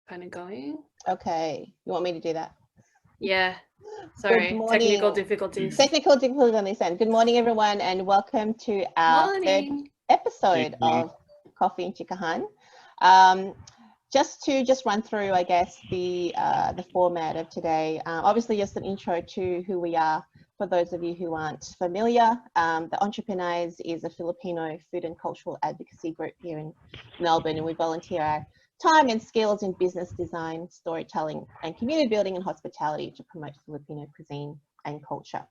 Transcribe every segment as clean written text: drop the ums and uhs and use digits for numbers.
kind of going. Okay, you want me to do that? Yeah. Good Sorry, morning. technical difficulties. Technical difficulties on this end. Good morning, everyone, and welcome to our third episode of Coffee and CHIKAHAN. Just run through, I guess, the format of today. Obviously, just an intro to who we are for those of you who aren't familiar. The Entrepreneurs is a Filipino food and cultural advocacy group here in Melbourne, and we volunteer our time and skills in business design, storytelling, and community building and hospitality to promote Filipino cuisine and culture.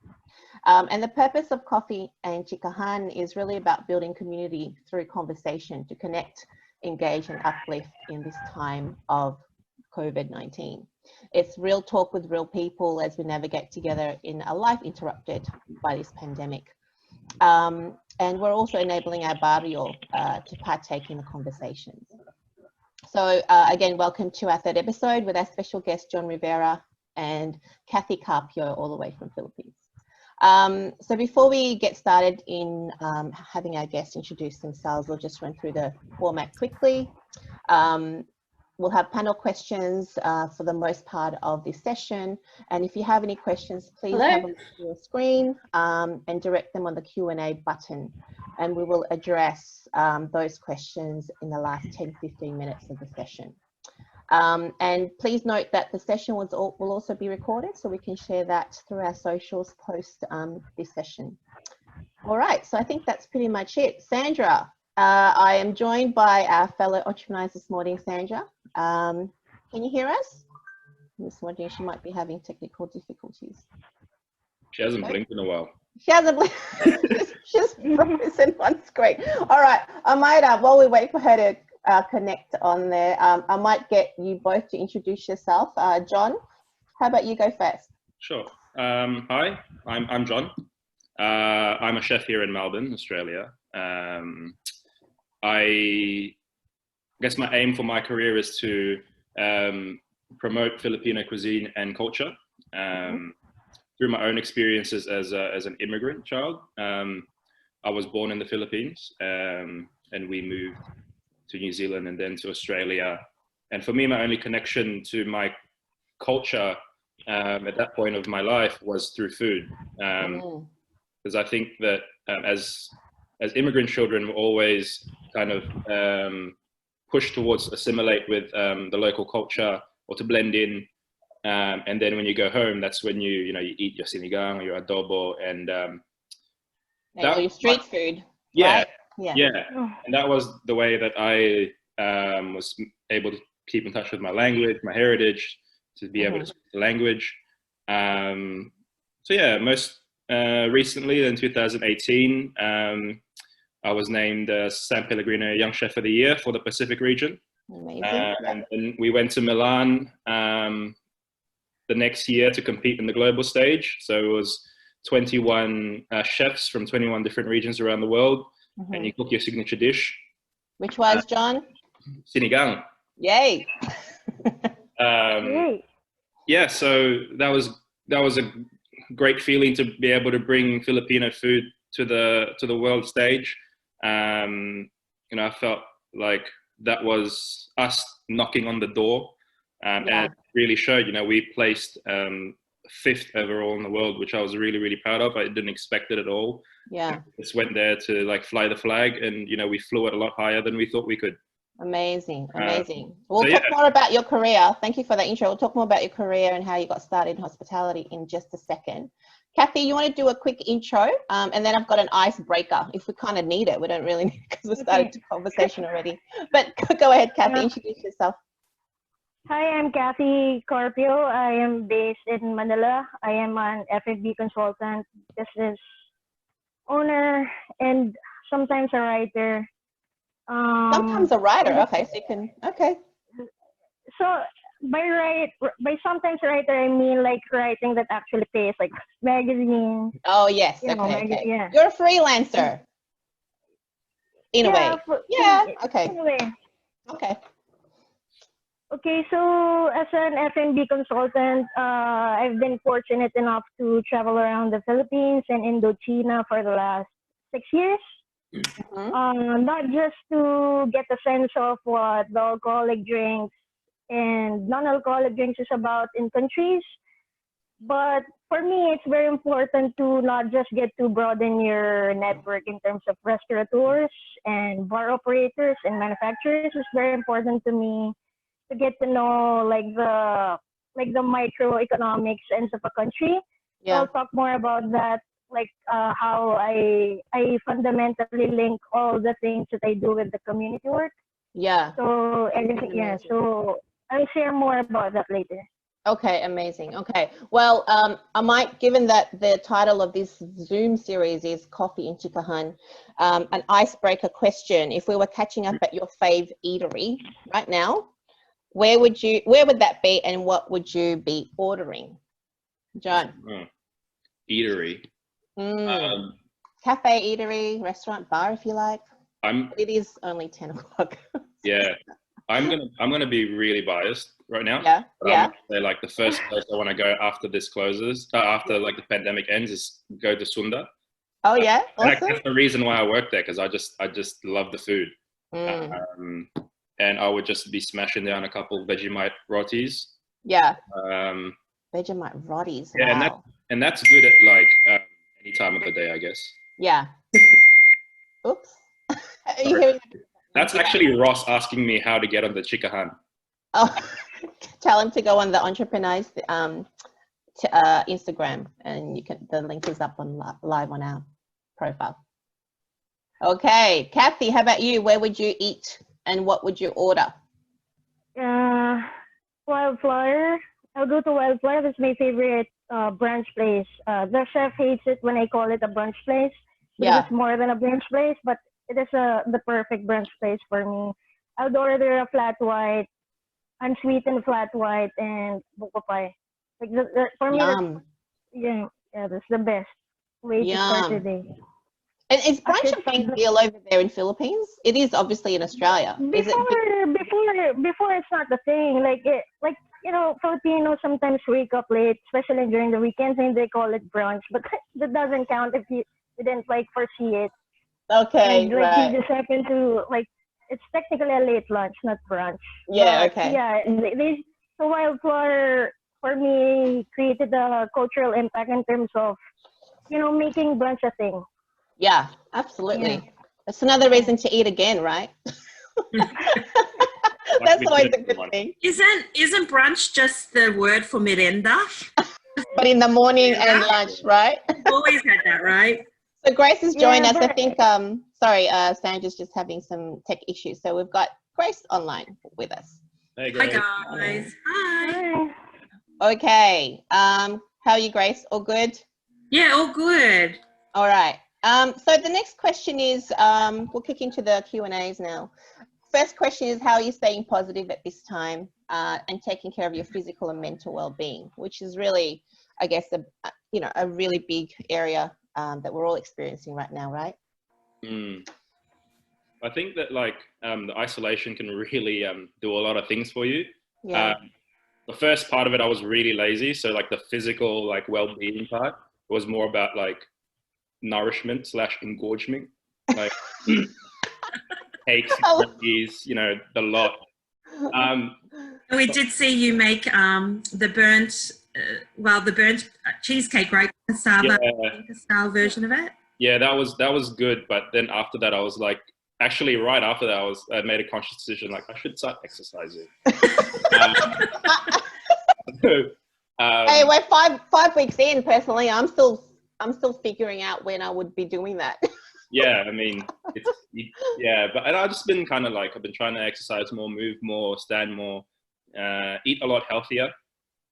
And the purpose of Coffee and CHIKAHAN is really about building community through conversation to connect, engage, and uplift in this time of COVID-19. It's real talk with real people as we navigate together in a life interrupted by this pandemic. And we're also enabling our barrio to partake in the conversations. So again, welcome to our third episode with our special guest, John Rivera and Cathie Carpio, all the way from Philippines. So before we get started in having our guests introduce themselves, we'll just run through the format quickly. We'll have panel questions for the most part of this session. And if you have any questions, please have a look at your screen and direct them on the Q&A button. And we will address those questions in the last 10-15 minutes of the session. And please note that the session will also be recorded, so we can share that through our socials post this session. All right, so I think that's pretty much it. Sandra, I am joined by our fellow entrepreneurs this morning. Sandra, can you hear us? I'm just wondering, she might be having technical difficulties. She hasn't blinked in a while. She hasn't blinked. She's frozen on screen. All right, I might, while we wait for her to connect on there, I might get you both to introduce yourself. John, how about you go first? Sure. Hi, I'm John. I'm a chef here in Melbourne, Australia. I guess my aim for my career is to promote Filipino cuisine and culture through my own experiences as an immigrant child. I was born in the Philippines, and we moved to New Zealand and then to Australia. And for me, my only connection to my culture at that point of my life was through food. Because I think that as immigrant children, we're always kind of pushed towards assimilate with the local culture or to blend in. And then when you go home, that's when you eat your sinigang or your adobo and your street food. Yeah. Right? Yeah, and that was the way that I was able to keep in touch with my language, my heritage, to be able to speak the language. So yeah, most recently in 2018, I was named San Pellegrino Young Chef of the Year for the Pacific region. Amazing. And then we went to Milan the next year to compete in the global stage. So it was 21 chefs from 21 different regions around the world. And you cook your signature dish. Which was, John? Sinigang. Yay. Yeah, so that was a great feeling to be able to bring Filipino food to the world stage. I felt like that was us knocking on the door, and it really showed. We placed 5th overall in the world, which I was really, really proud of. I didn't expect it at all. Yeah. Just went there to fly the flag, and we flew it a lot higher than we thought we could. Amazing. We'll talk more about your career. Thank you for that intro. We'll talk more about your career and how you got started in hospitality in just a second. Cathie, you want to do a quick intro? And then I've got an icebreaker if we kind of need it. We don't really need it because we started the conversation already. But go ahead, Cathie, introduce yourself. Hi, I'm Cathie Carpio. I am based in Manila. I am an F&B consultant, business owner, and sometimes a writer. Sometimes a writer, okay, so you can, okay. So by sometimes writer, I mean like writing that actually pays, like magazines. Oh, yes, okay. Yeah. You're a freelancer, in a way. Okay. In a way. Okay. Okay, so as an F&B consultant, I've been fortunate enough to travel around the Philippines and Indochina for the last 6 years. Not just to get a sense of what the alcoholic drinks and non-alcoholic drinks is about in countries. But for me, it's very important to not just get to broaden your network in terms of restaurateurs and bar operators and manufacturers. It's very important to me to get to know like the microeconomics ends of a country. So Yeah. I'll talk more about that, like how I fundamentally link all the things that I do with the community work. Yeah. So everything, yeah. Amazing. So I'll share more about that later. Okay, amazing. Okay, well, I might, given that the title of this Zoom series is Coffee in CHIKAHAN, an icebreaker question. If we were catching up at your fave eatery right now, where would that be, and what would you be ordering? John? Eatery. Cafe, eatery, restaurant, bar, if you like. It is only 10 o'clock. Yeah, I'm gonna be really biased right now. Yeah, But yeah. I'm gonna say like the first place I want to go after this closes, after like the pandemic ends, is go to Sunda. Oh yeah, And awesome. that's the reason why I work there, because I just love the food. And I would just be smashing down a couple of Vegemite rotis. Yeah. Um, Vegemite rotis. yeah, Wow. and that's good at like any time of the day, I guess. Yeah. Oops. Are you hearing that? That's actually Ross asking me how to get on the CHIKAHAN. Oh, tell him to go on the Entrepreneurs Instagram, and the link is up on live on our profile. Okay, Cathie, how about you? Where would you eat, and what would you order? Wildflower. I'll go to Wildflower. That's my favorite brunch place. The chef hates it when I call it a brunch place. Because it's more than a brunch place, but it is the perfect brunch place for me. I'll order a flat white, unsweetened flat white, and buko pie. Like for me, that's the best way to start the day. And is brunch a big deal over there in Philippines? It is obviously in Australia. Before it's not the thing. Filipinos sometimes wake up late, especially during the weekends, and they call it brunch. But that doesn't count if you didn't foresee it. Okay, and, right. You just happen to it's technically a late lunch, not brunch. Yeah, but, okay. Yeah, so Wildflower for me created a cultural impact in terms of, making brunch a thing. Yeah, absolutely. That's another reason to eat again, right? That's always a good thing. Isn't brunch just the word for merenda? But in the morning and lunch, right? Always had that, right? So Grace has joined us. I think, Sandra's just having some tech issues. So we've got Grace online with us. Hey, Grace. Hi, guys. Hi. Okay. How are you, Grace? All good? Yeah, all good. All right. So the next question is, we'll kick into the Q&As now. First question is, how are you staying positive at this time and taking care of your physical and mental well-being, which is really, I guess, a really big area that we're all experiencing right now, right? I think that the isolation can really do a lot of things for you. Yeah. The first part of it, I was really lazy. So the physical well-being part was more about nourishment / engorgement, cakes, cookies, the lot. We did see you make the burnt cheesecake, right? The style version of it. Yeah, that was good. But then after that, I was actually right after that, I made a conscious decision I should start exercising. Hey, we're five weeks in. Personally, I'm still figuring out when I would be doing that. Yeah, I mean, but I've just been kind of I've been trying to exercise more, move more, stand more, eat a lot healthier.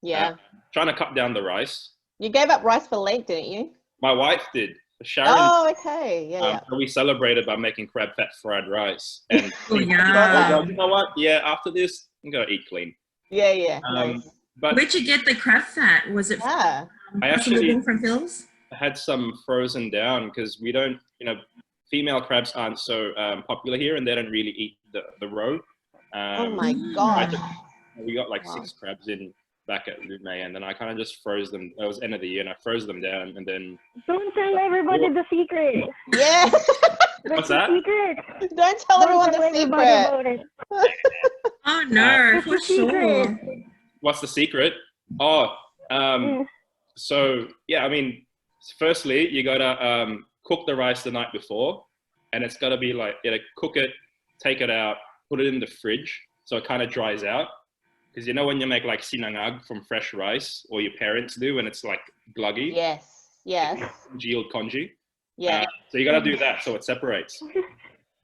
Yeah. Trying to cut down the rice. You gave up rice for Lent, didn't you? My wife did. Sharon. Oh, okay. Yeah. We celebrated by making crab fat fried rice. And you know what? Yeah, after this, I'm going to eat clean. Yeah. Nice. But where'd you get the crab fat? Was it I actually from Phil's? Had some frozen down because we don't, female crabs aren't so popular here, and they don't really eat the roe. Oh my God. We got 6 crabs in back at Lume, and then I kind of just froze them. It was end of the year, and I froze them down, and then... Don't tell everybody the secret. Yeah. What's that? Secret. Don't tell everyone the secret. Oh no, for What's the secret? sure. What's the secret? Oh, so yeah, I mean, firstly, you gotta cook the rice the night before, and it's gotta be like, cook it, take it out, put it in the fridge so it kind of dries out. Because you know when you make like sinangag from fresh rice, or your parents do, and it's like gluggy, Yes. Yes. congee or congee. Yeah. So you gotta do that so it separates.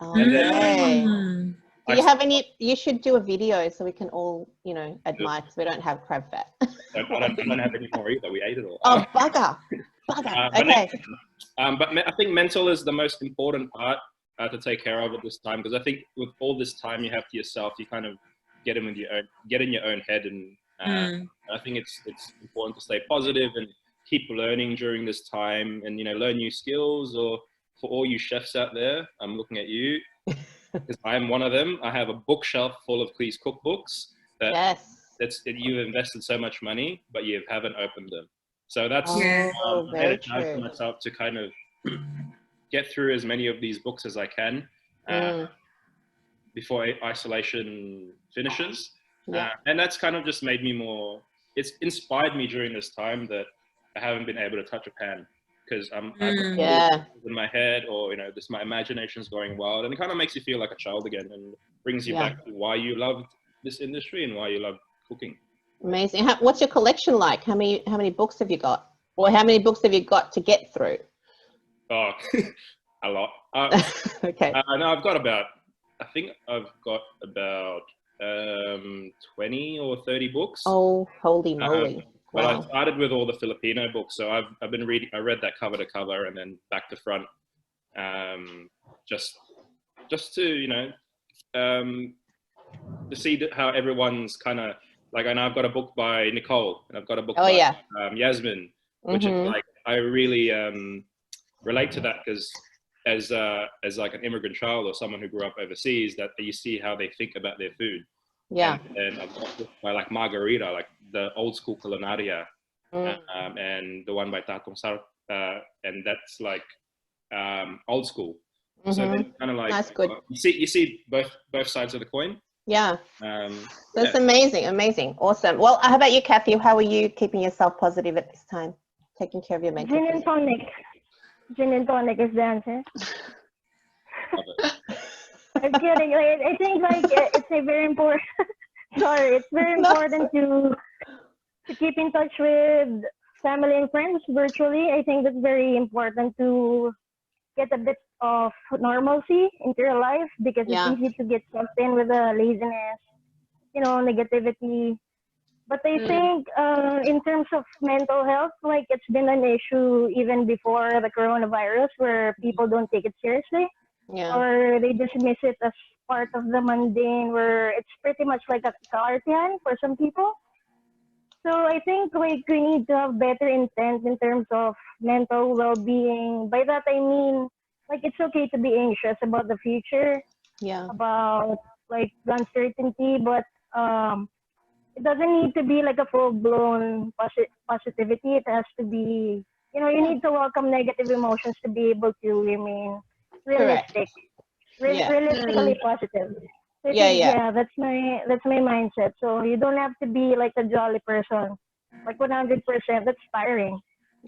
And then Okay. Mm. Do you have any? You should do a video so we can all, you know, admire, because we don't have crab fat. I don't have any more either. We ate it all. Oh, bugger. Bugger. But Okay. I think mental is the most important part to take care of at this time, because I think with all this time you have to yourself, you kind of get in your own head, and I think it's important to stay positive and keep learning during this time, and learn new skills. Or for all you chefs out there, I'm looking at you because I'm one of them. I have a bookshelf full of these cookbooks that you've invested so much money, but you haven't opened them. So that's very I had a time for true. myself to kind of get through as many of these books as I can before isolation finishes. Yeah. And that's kind of just made me more, it's inspired me during this time that I haven't been able to touch a pan, because I've in my head, or this, my imagination's going wild, and it kind of makes you feel like a child again, and brings you back to why you loved this industry and why you love cooking. Amazing. What's your collection like? How many books have you got, or how many books have you got to get through? Oh, a lot. Okay. No, I think I've got about 20 or 30 books. Oh, holy moly. But Wow. I started with all the Filipino books, so I've been reading. I read that cover to cover and then back to front, just to to see how everyone's kind of like. I know I've got a book by Nicole, and I've got a book by Yasmin, which is like, I really relate to that, because as like an immigrant child or someone who grew up overseas, that you see how they think about their food. Yeah. And I've got books by like Margarita, like the old school culinaria, and the one by Tatong Sar, and that's like old school. So kind of like, that's good. You see both sides of the coin. Yeah. That's amazing. Awesome. Well, how about you, Cathie? How are you keeping yourself positive at this time? Taking care of your mental Gin and tonic. Gin and tonic is the answer. I'm kidding. I think it's a very important. Sorry, it's very important to keep in touch with family and friends virtually. I think that's very important to get a bit of normalcy into your life, because it's easy to get sucked in with the laziness, negativity. But I think in terms of mental health, like, it's been an issue even before the coronavirus, where people don't take it seriously. Yeah. Or they dismiss it as part of the mundane, where it's pretty much like a kaartihan for some people. So I think we need to have better intent in terms of mental well-being. By that I mean, like, it's okay to be anxious about the future, about like the uncertainty, but it doesn't need to be like a full-blown positivity. It has to be, you need to welcome negative emotions to be able to remain realistic, realistically positive. So that's my mindset. So you don't have to be like a jolly person, like 100%. That's tiring.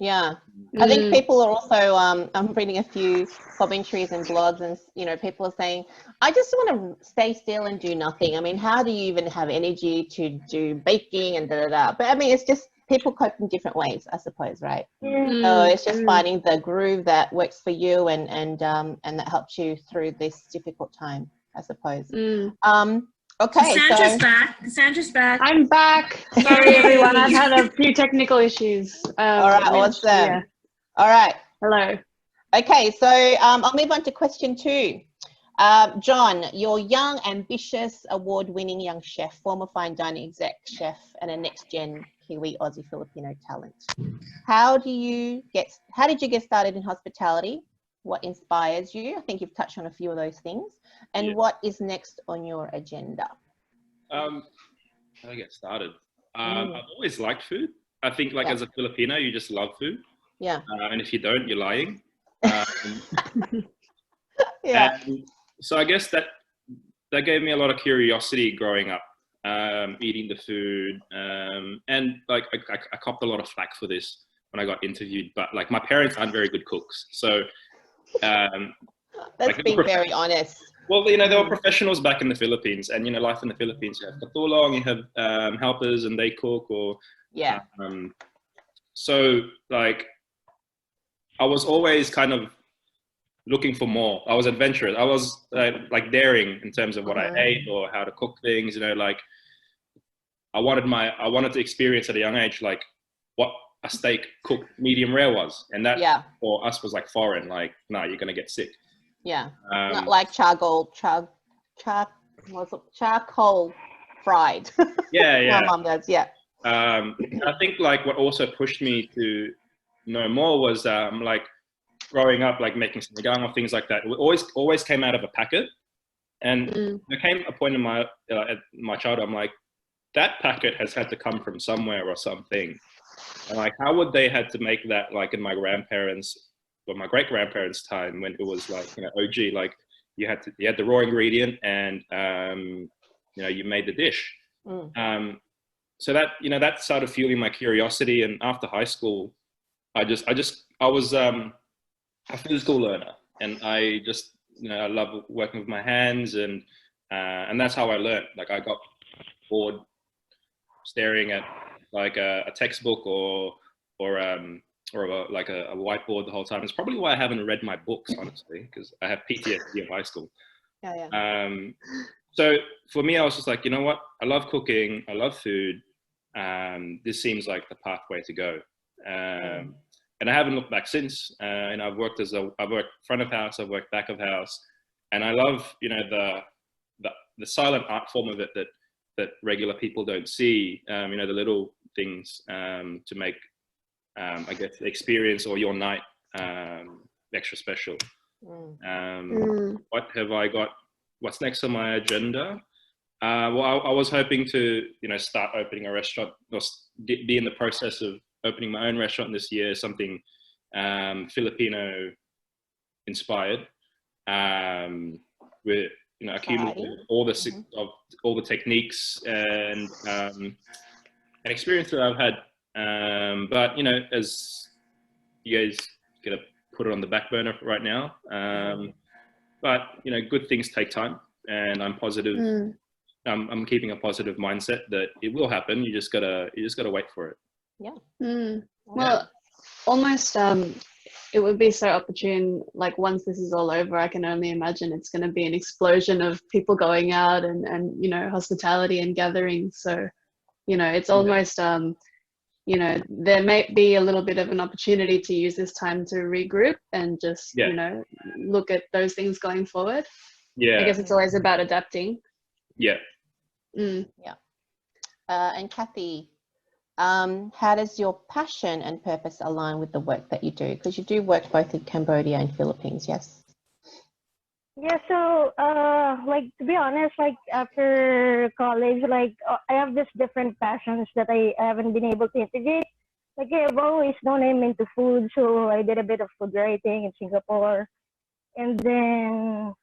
Yeah, I think people are also, I'm reading a few commentaries and blogs, and people are saying, I just want to stay still and do nothing. I mean, how do you even have energy to do baking and da-da-da? But I mean, it's just people cope in different ways, I suppose, right? So it's just finding the groove that works for you, and that helps you through this difficult time, I suppose. Okay, Sandra's back. I'm back. Sorry, everyone. I've had a few technical issues. All right, awesome. Yeah. All right. Hello. Okay, so I'll move on to question 2. John, you're young, ambitious, award-winning young chef, former fine dining exec chef, and a next-gen Kiwi Aussie Filipino talent. How did you get started in hospitality? What inspires you? I think you've touched on a few of those things. And what is next on your agenda? How do I get started? I've always liked food. I think, like, as a Filipino, you just love food. Yeah. And if you don't, you're lying. And so I guess that that gave me a lot of curiosity growing up, eating the food, and like I copped a lot of flack for this when I got interviewed, but like my parents aren't very good cooks, so That's like, being very honest. well, you know, they were professionals back in the Philippines, and you know, life in the Philippines, you have katulong, you have helpers, and they cook, or Yeah. so like I was always kind of looking for more. I was adventurous. I was like daring in terms of what I ate or how to cook things. You know, like I wanted to experience at a young age like what a steak cooked medium rare was, and that for us was like foreign. Like, no, you're gonna get sick. Yeah, not like charcoal fried. Yeah, yeah. My mom does. Yeah. I think like what also pushed me to know more was like growing up, like making sinigang or things like that. It always came out of a packet, and there came a point in my childhood. I'm like, that packet has had to come from somewhere or something, and like how would they had to make that like in my grandparents or my great grandparents' time when it was like, you know, OG, like you had the raw ingredient and you know, you made the dish. So that, you know, that started fueling my curiosity. And after high school, I was a physical learner, and I just, you know, I love working with my hands, and that's how I learned. Like I got bored staring at like a textbook or like a whiteboard the whole time. It's probably why I haven't read my books, honestly, because I have PTSD in high school. So for me, I was just like, you know what? I love cooking. I love food. This seems like the pathway to go. And I haven't looked back since. And I've worked front of house, I've worked back of house, and I love, you know, the silent art form of it that regular people don't see. You know, the little things to make, I guess, the experience or your night extra special. What have I got? What's next on my agenda? Well, I was hoping to, you know, start opening a restaurant, or be in the process of opening my own restaurant this year, something Filipino inspired, with, you know, accumulating all the techniques and experience that I've had. But you know, as you guys gonna put it on the back burner right now. But you know, good things take time, and I'm positive. I'm keeping a positive mindset that it will happen. You just gotta wait for it. Well, almost it would be so opportune. Like once this is all over, I can only imagine it's going to be an explosion of people going out and you know, hospitality and gatherings. So you know, it's almost you know, there may be a little bit of an opportunity to use this time to regroup and just you know, look at those things going forward. I guess it's always about adapting. And Cathie, how does your passion and purpose align with the work that you do? Because you do work both in Cambodia and Philippines, yes? Yeah, so like, to be honest, like after college, like I have this different passions that I haven't been able to integrate. Like I've always known I'm into food, so I did a bit of food writing in Singapore, and then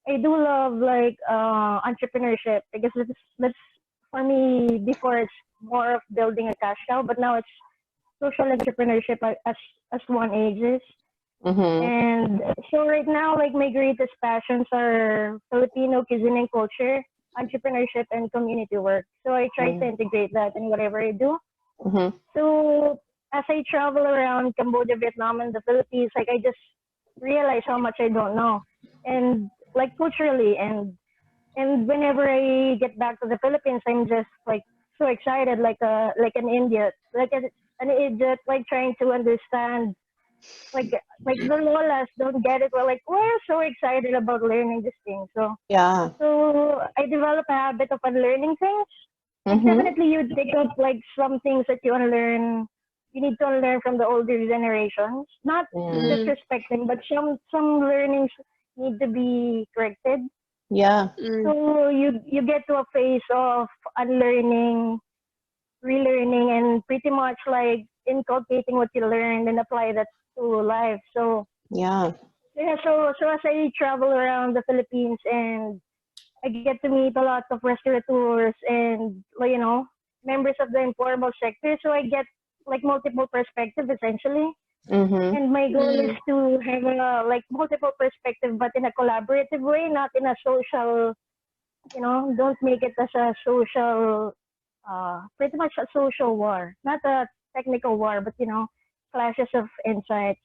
I do love like entrepreneurship. I guess that's for me. Before it's more of building a cash cow, but now it's social entrepreneurship, like as one ages. And so right now, like my greatest passions are Filipino cuisine and culture, entrepreneurship, and community work. So I try to integrate that in whatever I do. So as I travel around Cambodia, Vietnam, and the Philippines, like I just realize how much I don't know, and like culturally, and whenever I get back to the Philippines, I'm just like so excited, like an idiot, like an idiot, like trying to understand. Like the lolas don't get it. Well, like we're so excited about learning this thing. So so I develop a habit of unlearning things. Like definitely you take up like some things that you unlearn. You need to unlearn from the older generations. Not disrespecting, but some learnings need to be corrected. So you get to a phase of unlearning, relearning, and pretty much like inculcating what you learned and apply that to life. So so as I travel around the Philippines and I get to meet a lot of restaurateurs and, you know, members of the informal sector. So I get like multiple perspectives essentially. Mm-hmm. And my goal is to have a like multiple perspective, but in a collaborative way, not in a social, you know, don't make it as a social, pretty much a social war, not a technical war, but, you know, clashes of insights.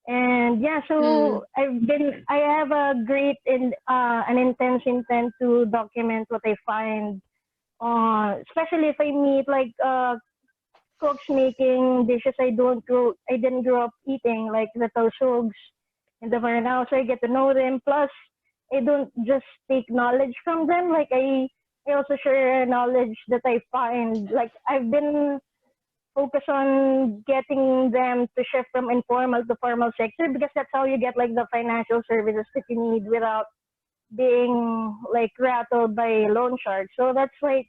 And yeah, so I have a great an intense intent to document what I find, especially if I meet like cooks making dishes I didn't grow up eating, like the talsugs and the marinao, so I get to know them. Plus, I don't just take knowledge from them, like I also share knowledge that I find. Like I've been focused on getting them to shift from informal to formal sector because that's how you get like the financial services that you need without being like rattled by loan sharks. So that's like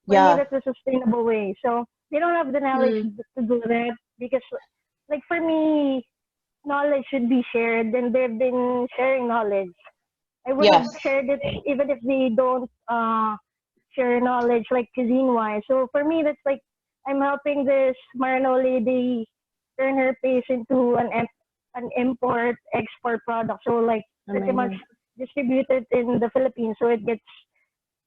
for me that's a sustainable way. So they don't have the knowledge to do that because like for me knowledge should be shared and they've been sharing knowledge. I would have shared it even if they don't share knowledge like cuisine wise. So for me that's like I'm helping this Marano lady turn her pace into an import export product. So like pretty much distributed in the Philippines, so it gets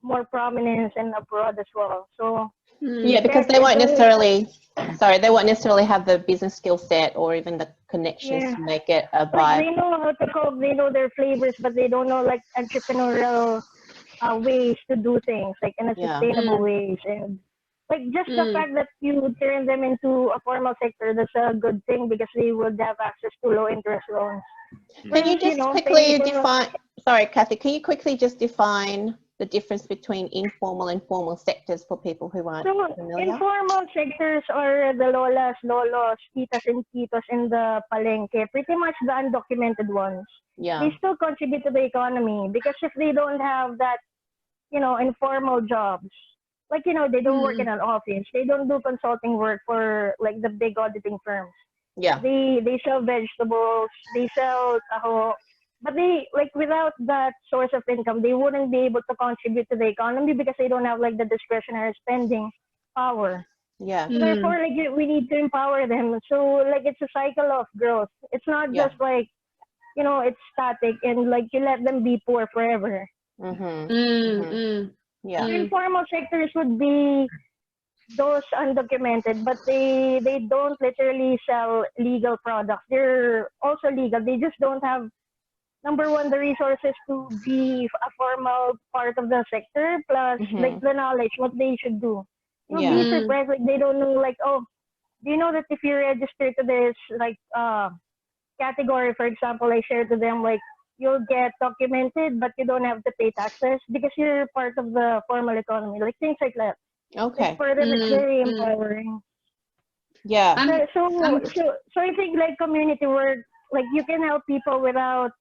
more prominence and abroad as well. So yeah, because they won't necessarily, they won't necessarily have the business skill set or even the connections to make it a vibe. Like they know how to cook, they know their flavors, but they don't know like entrepreneurial ways to do things, like in a sustainable ways. And like just the fact that you turn them into a formal sector, that's a good thing because they would have access to low interest loans. Can you just quickly define, sorry, Cathie, can you quickly just define the difference between informal and formal sectors for people who aren't familiar? Informal sectors are the lolas, lolos, titas and titos in the palengke, pretty much the undocumented ones. Yeah. They still contribute to the economy because if they don't have that, you know, informal jobs, like, you know, they don't work in an office, they don't do consulting work for like the big auditing firms. Yeah. They sell vegetables, they sell taho, but they like without that source of income, they wouldn't be able to contribute to the economy because they don't have like the discretionary spending power. Yeah. So therefore, like we need to empower them. So like it's a cycle of growth. It's not just like, you know, it's static and like you let them be poor forever. Yeah. Informal sectors would be those undocumented, but they don't literally sell legal products. They're also legal. They just don't have, number one, the resources to be a formal part of the sector, plus like the knowledge, what they should do. You'll be surprised, like they don't know, like, oh, do you know that if you register to this like category, for example, I share to them like you'll get documented, but you don't have to pay taxes because you're part of the formal economy, like things like that. Okay. Like for them, it's very empowering. Yeah. So I think like community work, like you can help people without,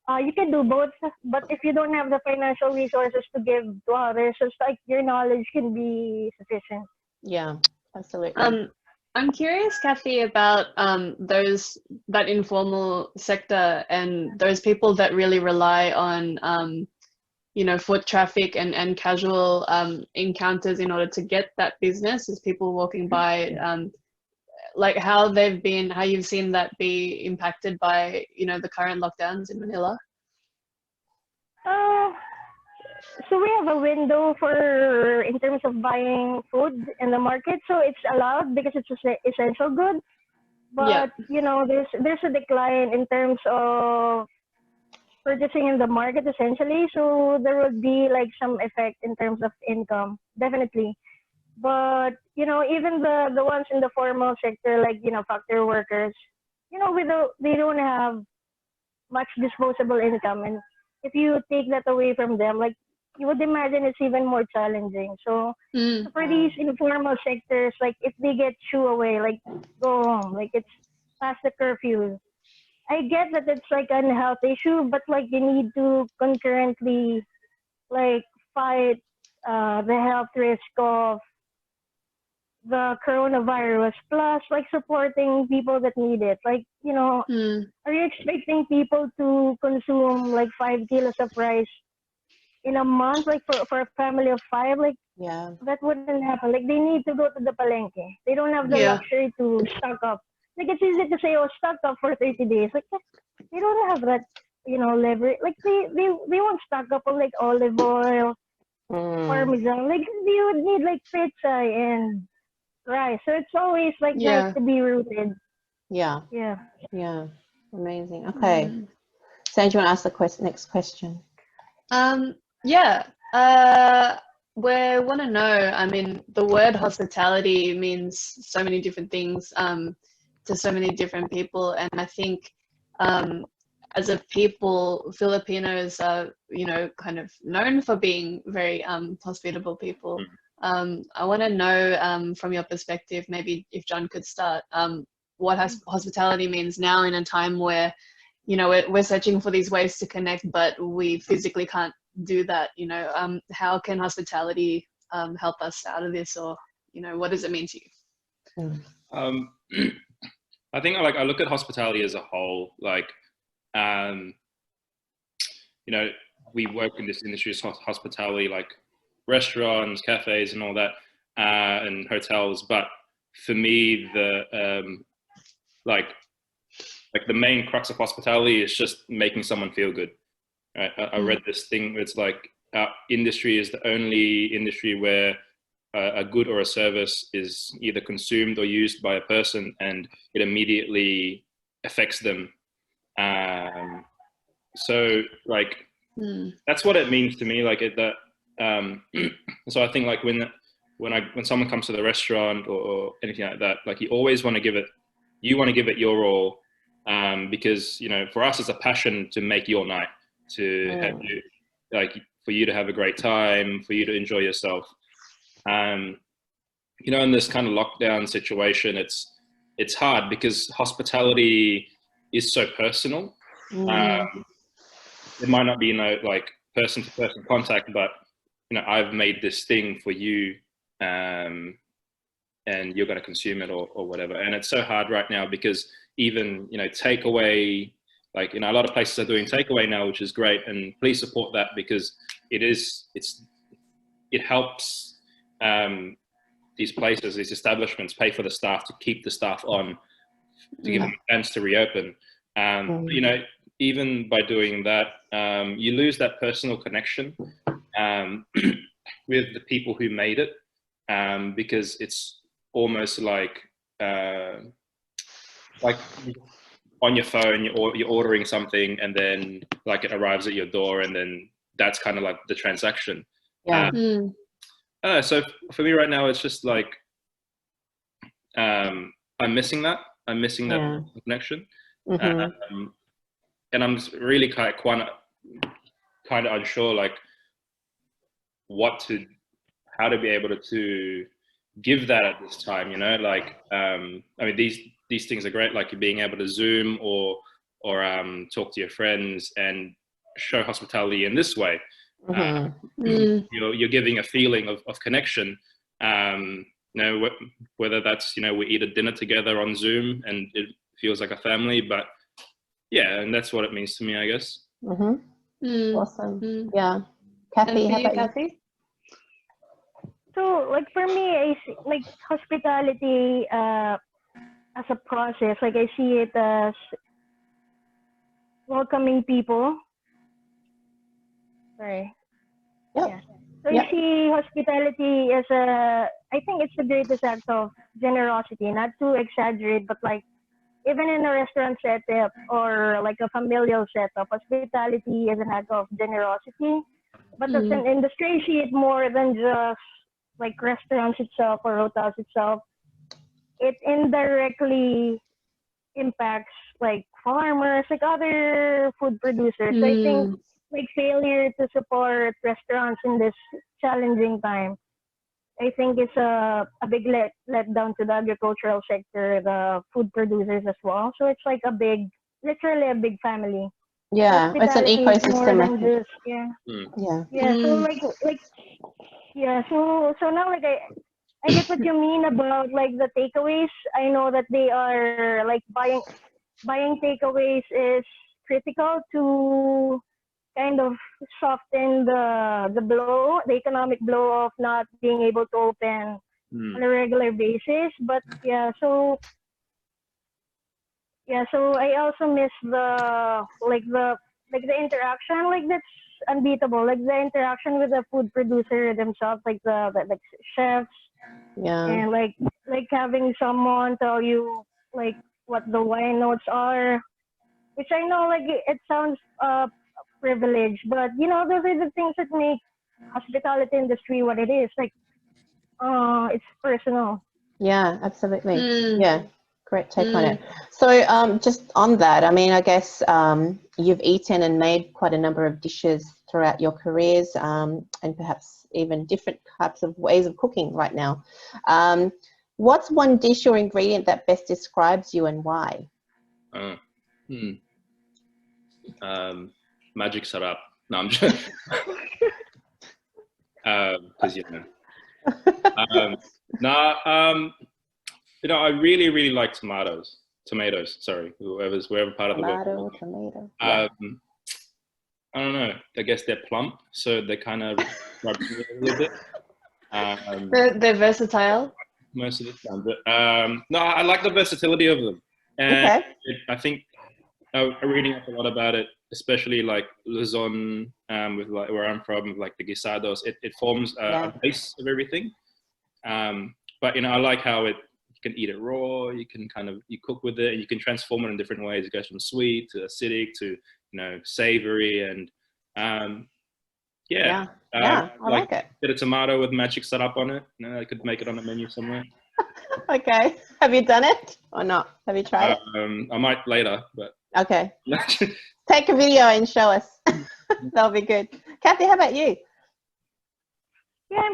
you can do both, but if you don't have the financial resources to give to others, it's like your knowledge can be sufficient. Yeah, absolutely. I'm curious, Cathie, about that informal sector and those people that really rely on you know, foot traffic and casual encounters in order to get that business as people walking by, like how you've seen that be impacted by, you know, the current lockdowns in Manila? So we have a window for in terms of buying food in the market. So it's allowed because it's an essential good. But you know, there's a decline in terms of purchasing in the market essentially. So there would be like some effect in terms of income, definitely. But you know, even the ones in the formal sector, like, you know, factory workers, you know, they don't have much disposable income, and if you take that away from them, like you would imagine it's even more challenging. So for these informal sectors, like if they get shoo away, like go home, like it's past the curfew. I get that it's like an health issue, but like you need to concurrently like fight the health risk of the coronavirus, plus like supporting people that need it. Like, you know, are you expecting people to consume like 5 kilos of rice in a month, like for a family of 5, like Yeah. that wouldn't happen. Like they need to go to the palengke. They don't have the Yeah. luxury to stock up. Like it's easy to say, oh, stock up for 30 days. Like they don't have that, leverage. Like they won't stock up on like olive oil, parmesan. Like they would need like pizza and rice. So it's always like Yeah. nice to be rooted. Yeah. Yeah. Yeah. Amazing. Okay. Sandra, you want to ask the next question? Yeah. We want to know, I mean, the word hospitality means so many different things to so many different people. And I think as a people, Filipinos are, kind of known for being very hospitable people. I want to know from your perspective, maybe if John could start, what hospitality means now in a time where, we're searching for these ways to connect, but we physically can't do that. How can hospitality help us out of this, or what does it mean to you? I think I look at hospitality as a whole. We work in this industry of hospitality, like restaurants, cafes, and all that, and hotels. But for me, the main crux of hospitality is just making someone feel good. Right? I read this thing. It's like our industry is the only industry where a good or a service is either consumed or used by a person, and it immediately affects them. So that's what it means to me. So I think when someone comes to the restaurant or anything like that, like you always want to give it your all, because for us it's a passion to make your night, to have you, for you to have a great time, for you to enjoy yourself. In this kind of lockdown situation, it's hard because hospitality is so personal. It might not be person to person contact, but I've made this thing for you, and you're going to consume it or whatever. And it's so hard right now because even takeaway, a lot of places are doing takeaway now, which is great, and please support that because it helps these places, these establishments pay for the staff to keep the staff on, to give them a chance to reopen. Even by doing that, you lose that personal connection with the people who made it, because it's almost like on your phone, you're ordering something, and then it arrives at your door, and then that's kind of like the transaction. So for me right now, it's just I'm missing that. I'm missing that connection. And I'm really kind of unsure, how to be able to give that at this time. I mean, these things are great, like being able to Zoom or talk to your friends and show hospitality in this way. You're giving a feeling of connection. Whether that's we eat a dinner together on Zoom and it feels like a family, but yeah, and that's what it means to me, I guess. Awesome. Yeah. Cathie, how about Cathie? you? So, for me, I see, hospitality as a process. I see it as welcoming people. Sorry. Yep. Yeah. So I see hospitality as I think it's the greatest act of generosity, not to exaggerate, but even in a restaurant setup or a familial setup, hospitality is an act of generosity. But as an industry, I see it more than just restaurants itself or hotels itself. It indirectly impacts farmers, other food producers. So I think failure to support restaurants in this challenging time, I think it's a big letdown to the agricultural sector, the food producers as well. So it's literally a big family. Yeah, it's an ecosystem. So now I get what you mean about the takeaways. I know that they are buying takeaways is critical to kind of soften the economic blow of not being able to open on a regular basis. But so I also miss the interaction, like that's unbeatable. Like the interaction with the food producer themselves, like the like chefs, and like having someone tell you like what the wine notes are, which I know like it sounds privilege, but you know those are the things that make hospitality industry what it is. Like it's personal. Yeah, absolutely. Yeah, great take on it. So just on that, I mean, I guess you've eaten and made quite a number of dishes throughout your careers, and perhaps even different types of ways of cooking right now. What's one dish or ingredient that best describes you and why? Magic sarap. No, I'm just because you know. You know, I really like tomatoes. Sorry, wherever part of the world. Tomato. I don't know. I guess they're plump, so they kind of rub me a little bit. They're versatile. Most of the time, but no, I like the versatility of them, and I think reading up a lot about it, especially like Luzon, with like where I'm from, with like the guisados, it forms a base of everything. But you know, I like how you can eat it raw. You can you cook with it, and you can transform it in different ways. It goes from sweet to acidic to, you know, savory, and I like it. Get a tomato with magic sarap on it. You know, I could make it on a menu somewhere. Okay, have you done it or not? Have you tried it? I might later, but okay. Take a video and show us. That'll be good. Cathie, how about you? Yeah,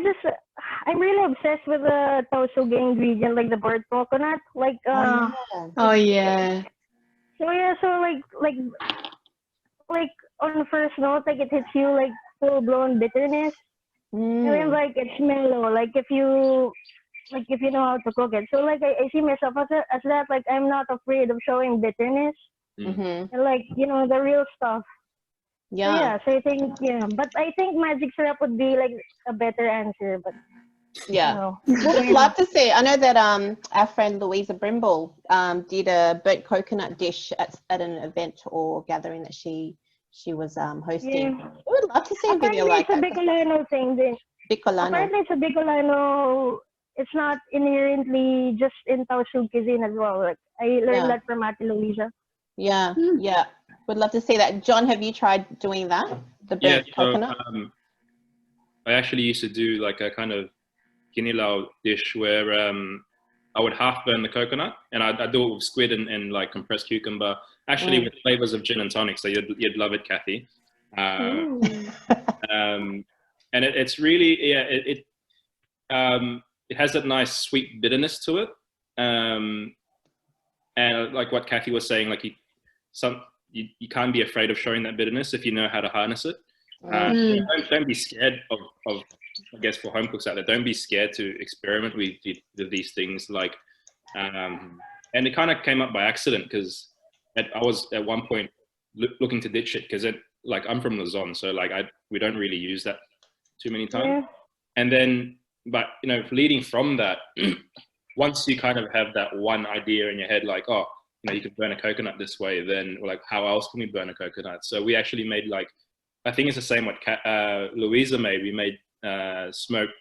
I'm really obsessed with the tausuge ingredient, like the burnt coconut. Like oh yeah. So like on the first note, like it hits you like full blown bitterness. And then like it's mellow. Like if you know how to cook it. So like I see myself as that. Like I'm not afraid of showing bitterness. And like, you know, the real stuff. So I think but I think magic syrup would be like a better answer. But you know. Would love to see. I know that our friend Louisa Brimble did a burnt coconut dish at an event or gathering that she was hosting. I would love to see a video like that. It's a Bicolano thing. Apparently it's a Bicolano. It's not inherently just in Tausug cuisine as well. Like I learned that from Ate Louisa. Yeah. Would love to see that. John, have you tried doing that? The burnt coconut? I actually used to do like a kind of kinilaw dish where I would half burn the coconut, and I'd do it with squid and like compressed cucumber, actually with flavors of gin and tonic. So you'd love it, Cathie. And it's really it has that nice sweet bitterness to it, and like what Cathie was saying, like you can't be afraid of showing that bitterness if you know how to harness it. Don't be scared of I guess for home cooks out there, don't be scared to experiment with these things. Like, and it kind of came up by accident because I was at one point looking to ditch it because like I'm from Luzon, so like we don't really use that too many times. And then, but you know, leading from that, once you kind of have that one idea in your head, like, oh, you know, you could burn a coconut this way, then we're like, how else can we burn a coconut? So we actually made like, I think it's the same what Louisa made. We made smoked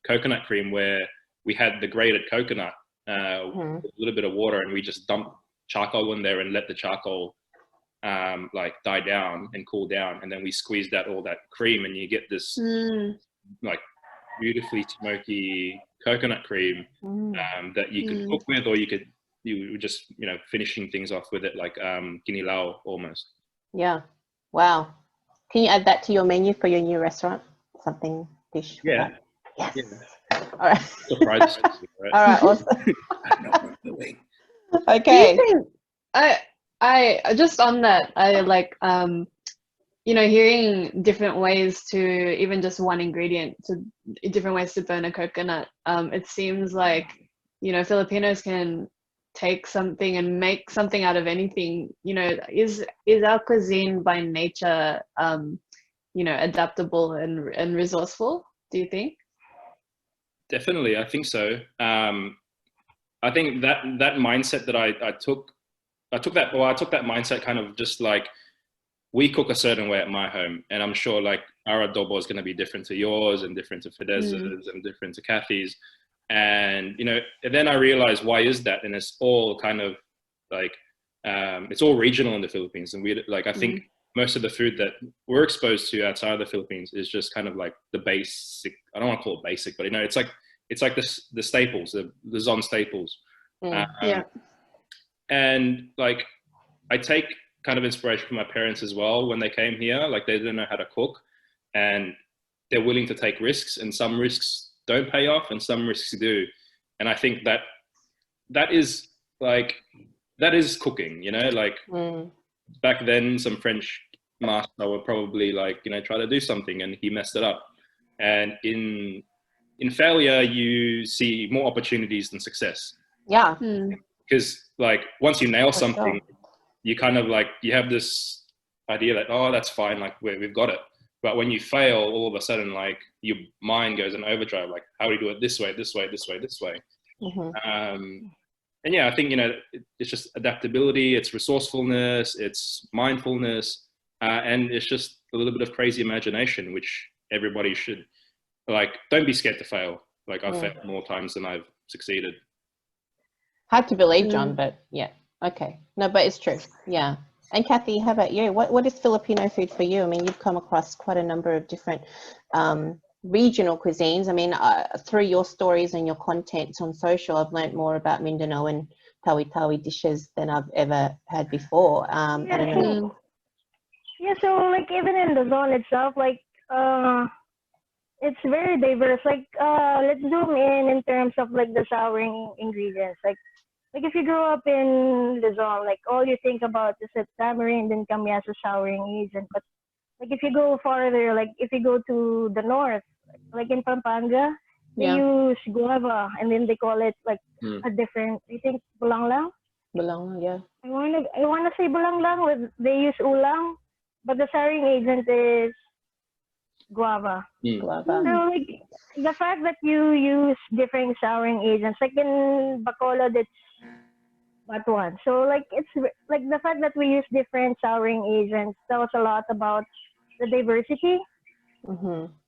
coconut cream where we had the grated coconut with a little bit of water, and we just dumped charcoal in there and let the charcoal like die down and cool down, and then we squeezed out all that cream, and you get this like beautifully smoky coconut cream that you could cook with, or you were just, you know, finishing things off with it like kinilaw almost. Yeah. Wow. Can you add that to your menu for your new restaurant? Something dish. Yeah. Yes. Yeah. All right. Surprise. Right? All right. Awesome. Okay. Do you think, I just on that, I like you know, hearing different ways to even just one ingredient to different ways to burn a coconut. It seems like, you know, Filipinos can take something and make something out of anything, you know, is our cuisine by nature, you know, adaptable and resourceful, do you think? Definitely, I think so. I think that mindset that I took that mindset kind of just like, we cook a certain way at my home, and I'm sure like our adobo is going to be different to yours and different to Fidesz's and different to Cathie's. And, you know, and then I realized, why is that? And it's all kind of like, it's all regional in the Philippines. And we, like, I think most of the food that we're exposed to outside of the Philippines is just kind of like the basic, I don't want to call it basic, but, you know, it's like the staples, the Luzon staples. Yeah. And like, I take kind of inspiration from my parents as well. When they came here, like, they didn't know how to cook, and they're willing to take risks, and some risks don't pay off and some risks do. And I think that is cooking, you know, like back then some French master would probably, like, you know, try to do something and he messed it up. And in failure, you see more opportunities than success. Yeah. Because like, once you nail something, you kind of like, you have this idea that, oh, that's fine, like we've got it. But when you fail, all of a sudden, like, your mind goes in overdrive. Like, how do we do it this way, this way, this way, this way? And yeah, I think, you know, it's just adaptability, it's resourcefulness, it's mindfulness, and it's just a little bit of crazy imagination, which everybody should, like, don't be scared to fail. Like, I've failed more times than I've succeeded. Hard to believe, John, but yeah. Okay. No, but it's true. Yeah. And Cathie, how about you? What is Filipino food for you? I mean, you've come across quite a number of different regional cuisines. I mean, through your stories and your content on social, I've learned more about Mindanao and tawi-tawi dishes than I've ever had before. I don't know. Yeah, so like even in the zone itself, like it's very diverse. Like let's zoom in terms of like the souring ingredients. Like if you grow up in Luzon, like all you think about is that tamarind and kamyas as souring agent. But like if you go farther, like if you go to the north, like in Pampanga, they use guava, and then they call it like a different, I think, bulanglang. Bulanglang, yeah. I wanna say bulanglang with, they use ulang, but the souring agent is guava. Guava. So like the fact that you use different souring agents, like in Bacolod, it's Batuan. So like it's like the fact that we use different souring agents tells a lot about the diversity.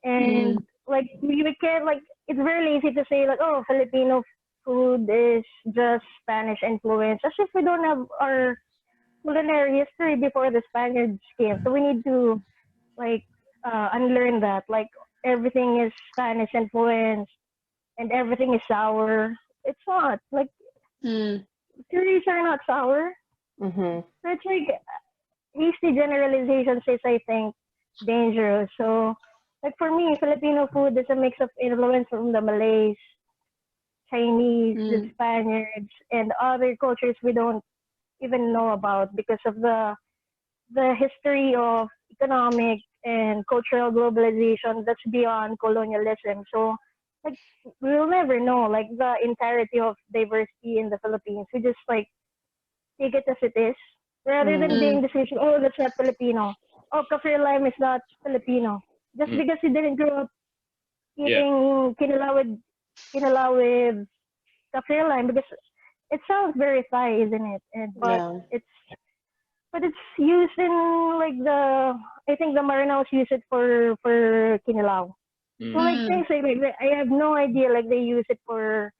And like we can't, like, it's very easy to say like, oh, Filipino food is just Spanish influence, as if we don't have our culinary history before the Spaniards came. So we need to like unlearn that. Like everything is Spanish influence and everything is sour. It's not. Like curries are not sour. So it's like hasty generalizations is, I think, dangerous. So like for me, Filipino food is a mix of influence from the Malays, Chinese, the Spaniards, and other cultures we don't even know about because of the history of economic and cultural globalization that's beyond colonialism. So like we'll never know like the entirety of diversity in the Philippines. We just like take it as it is, rather than being decision, oh, that's not Filipino. Oh, kaffir lime is not Filipino. Just because you didn't grow up eating kinilaw with kaffir lime, because it sounds very Thai, isn't it? And but it's used in like I think the Maranaos use it for kinilaw. So like things like I have no idea, like they use it for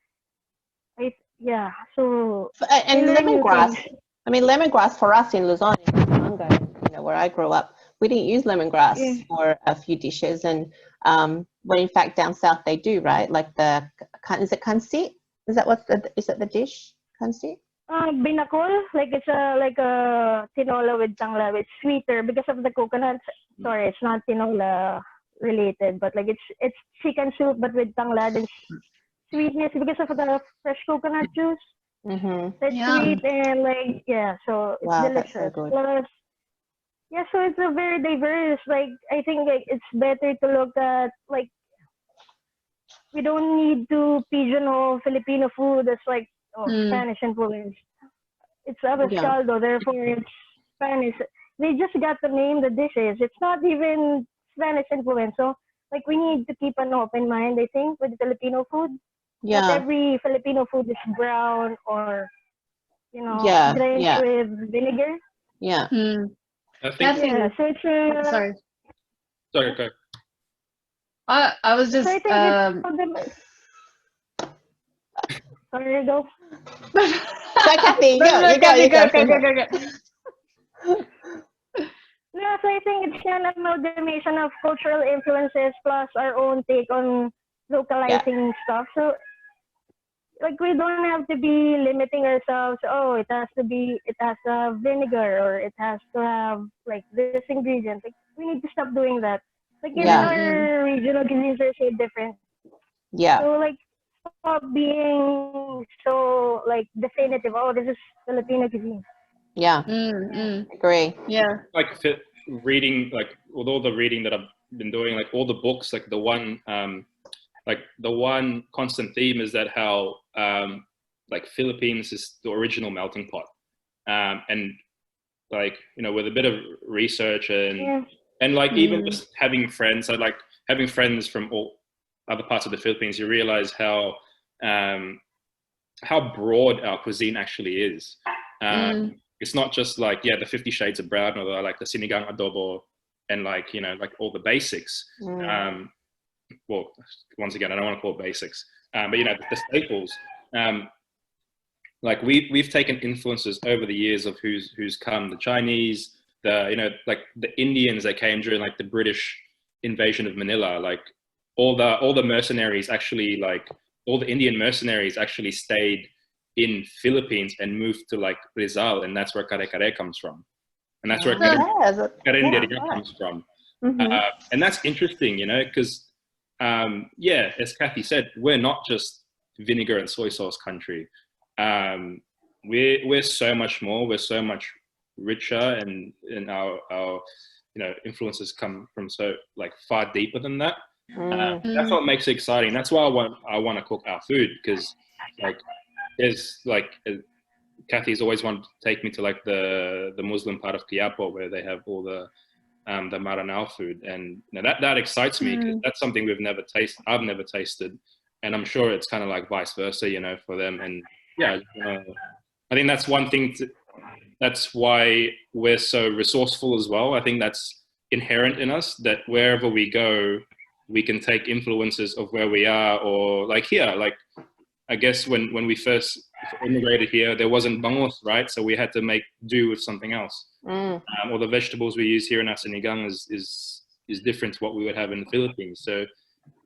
so and lemongrass. I mean, lemongrass for us in Luzon, in Pampanga, you know, where I grew up, we didn't use lemongrass for a few dishes, and when in fact down south they do, right? Like is it kansi? Is that the dish? Kansi? Binakol, like it's a tinola with tangla. It's sweeter because of the coconut. Sorry, it's not tinola related, but like it's chicken soup but with tangla. It's sweetness because of the fresh coconut juice. It's sweet and like so it's delicious. That's so good. Plus, so it's a very diverse. Like I think like it's better to look at like we don't need to pigeonhole Filipino food as like, of Spanish influence. It's arroz Yeah. caldo, therefore it's Spanish. They just got to name the dishes. It's not even Spanish influence. So like we need to keep an open mind, I think, with Filipino food. Not Yeah. every Filipino food is brown or, you know, Yeah, drenched yeah. with vinegar. Yeah. I think. Cathie, Yeah, so it's sorry. Sorry, go. I was so just I think sorry, go. So Cathie, No, you go, Cathie, you go. go. No, so I think it's an amalgamation of cultural influences plus our own take on localizing stuff. So like we don't have to be limiting ourselves. Oh, it has a vinegar or it has to have like this ingredient. Like we need to stop doing that. Like even Yeah. our regional cuisines are so different. Yeah. So like stop being so like definitive. Oh, this is Filipino cuisine. Yeah. Agree. Yeah. Like reading, like with all the reading that I've been doing, like all the books, like the one constant theme is that how like Philippines is the original melting pot, and like, you know, with a bit of research and like even just having friends, I like having friends from all other parts of the Philippines, you realize how broad our cuisine actually is. It's not just like, yeah, the 50 shades of brown, or like the sinigang adobo, and like, you know, like all the basics. Well, once again, I don't want to call it basics, but you know, the staples. Like we've taken influences over the years of who's come, the Chinese, the, you know, like the Indians that came during like the British invasion of Manila, like all the mercenaries actually, like all the Indian mercenaries actually stayed in Philippines and moved to like Rizal, and that's where kare-kare comes from, and that's where kare-kare comes from. And that's interesting, you know, because yeah, as Cathie said, we're not just vinegar and soy sauce country. We're so much more. We're so much richer, and our you know, influences come from so like far deeper than that. That's what makes it exciting. That's why I want to cook our food, because like there's like Cathie's always wanted to take me to like the Muslim part of Quiapo, where they have all the Maranao food, and you know, that excites me, because that's something I've never tasted, and I'm sure it's kind of like vice versa, you know, for them. And yeah, I think that's one thing. That's why we're so resourceful as well. I think that's inherent in us, that wherever we go, we can take influences of where we are, or like here, like I guess when we first immigrated here, there wasn't bangus, right? So we had to make do with something else. Or the vegetables we use here in our sinigang is different to what we would have in the Philippines. So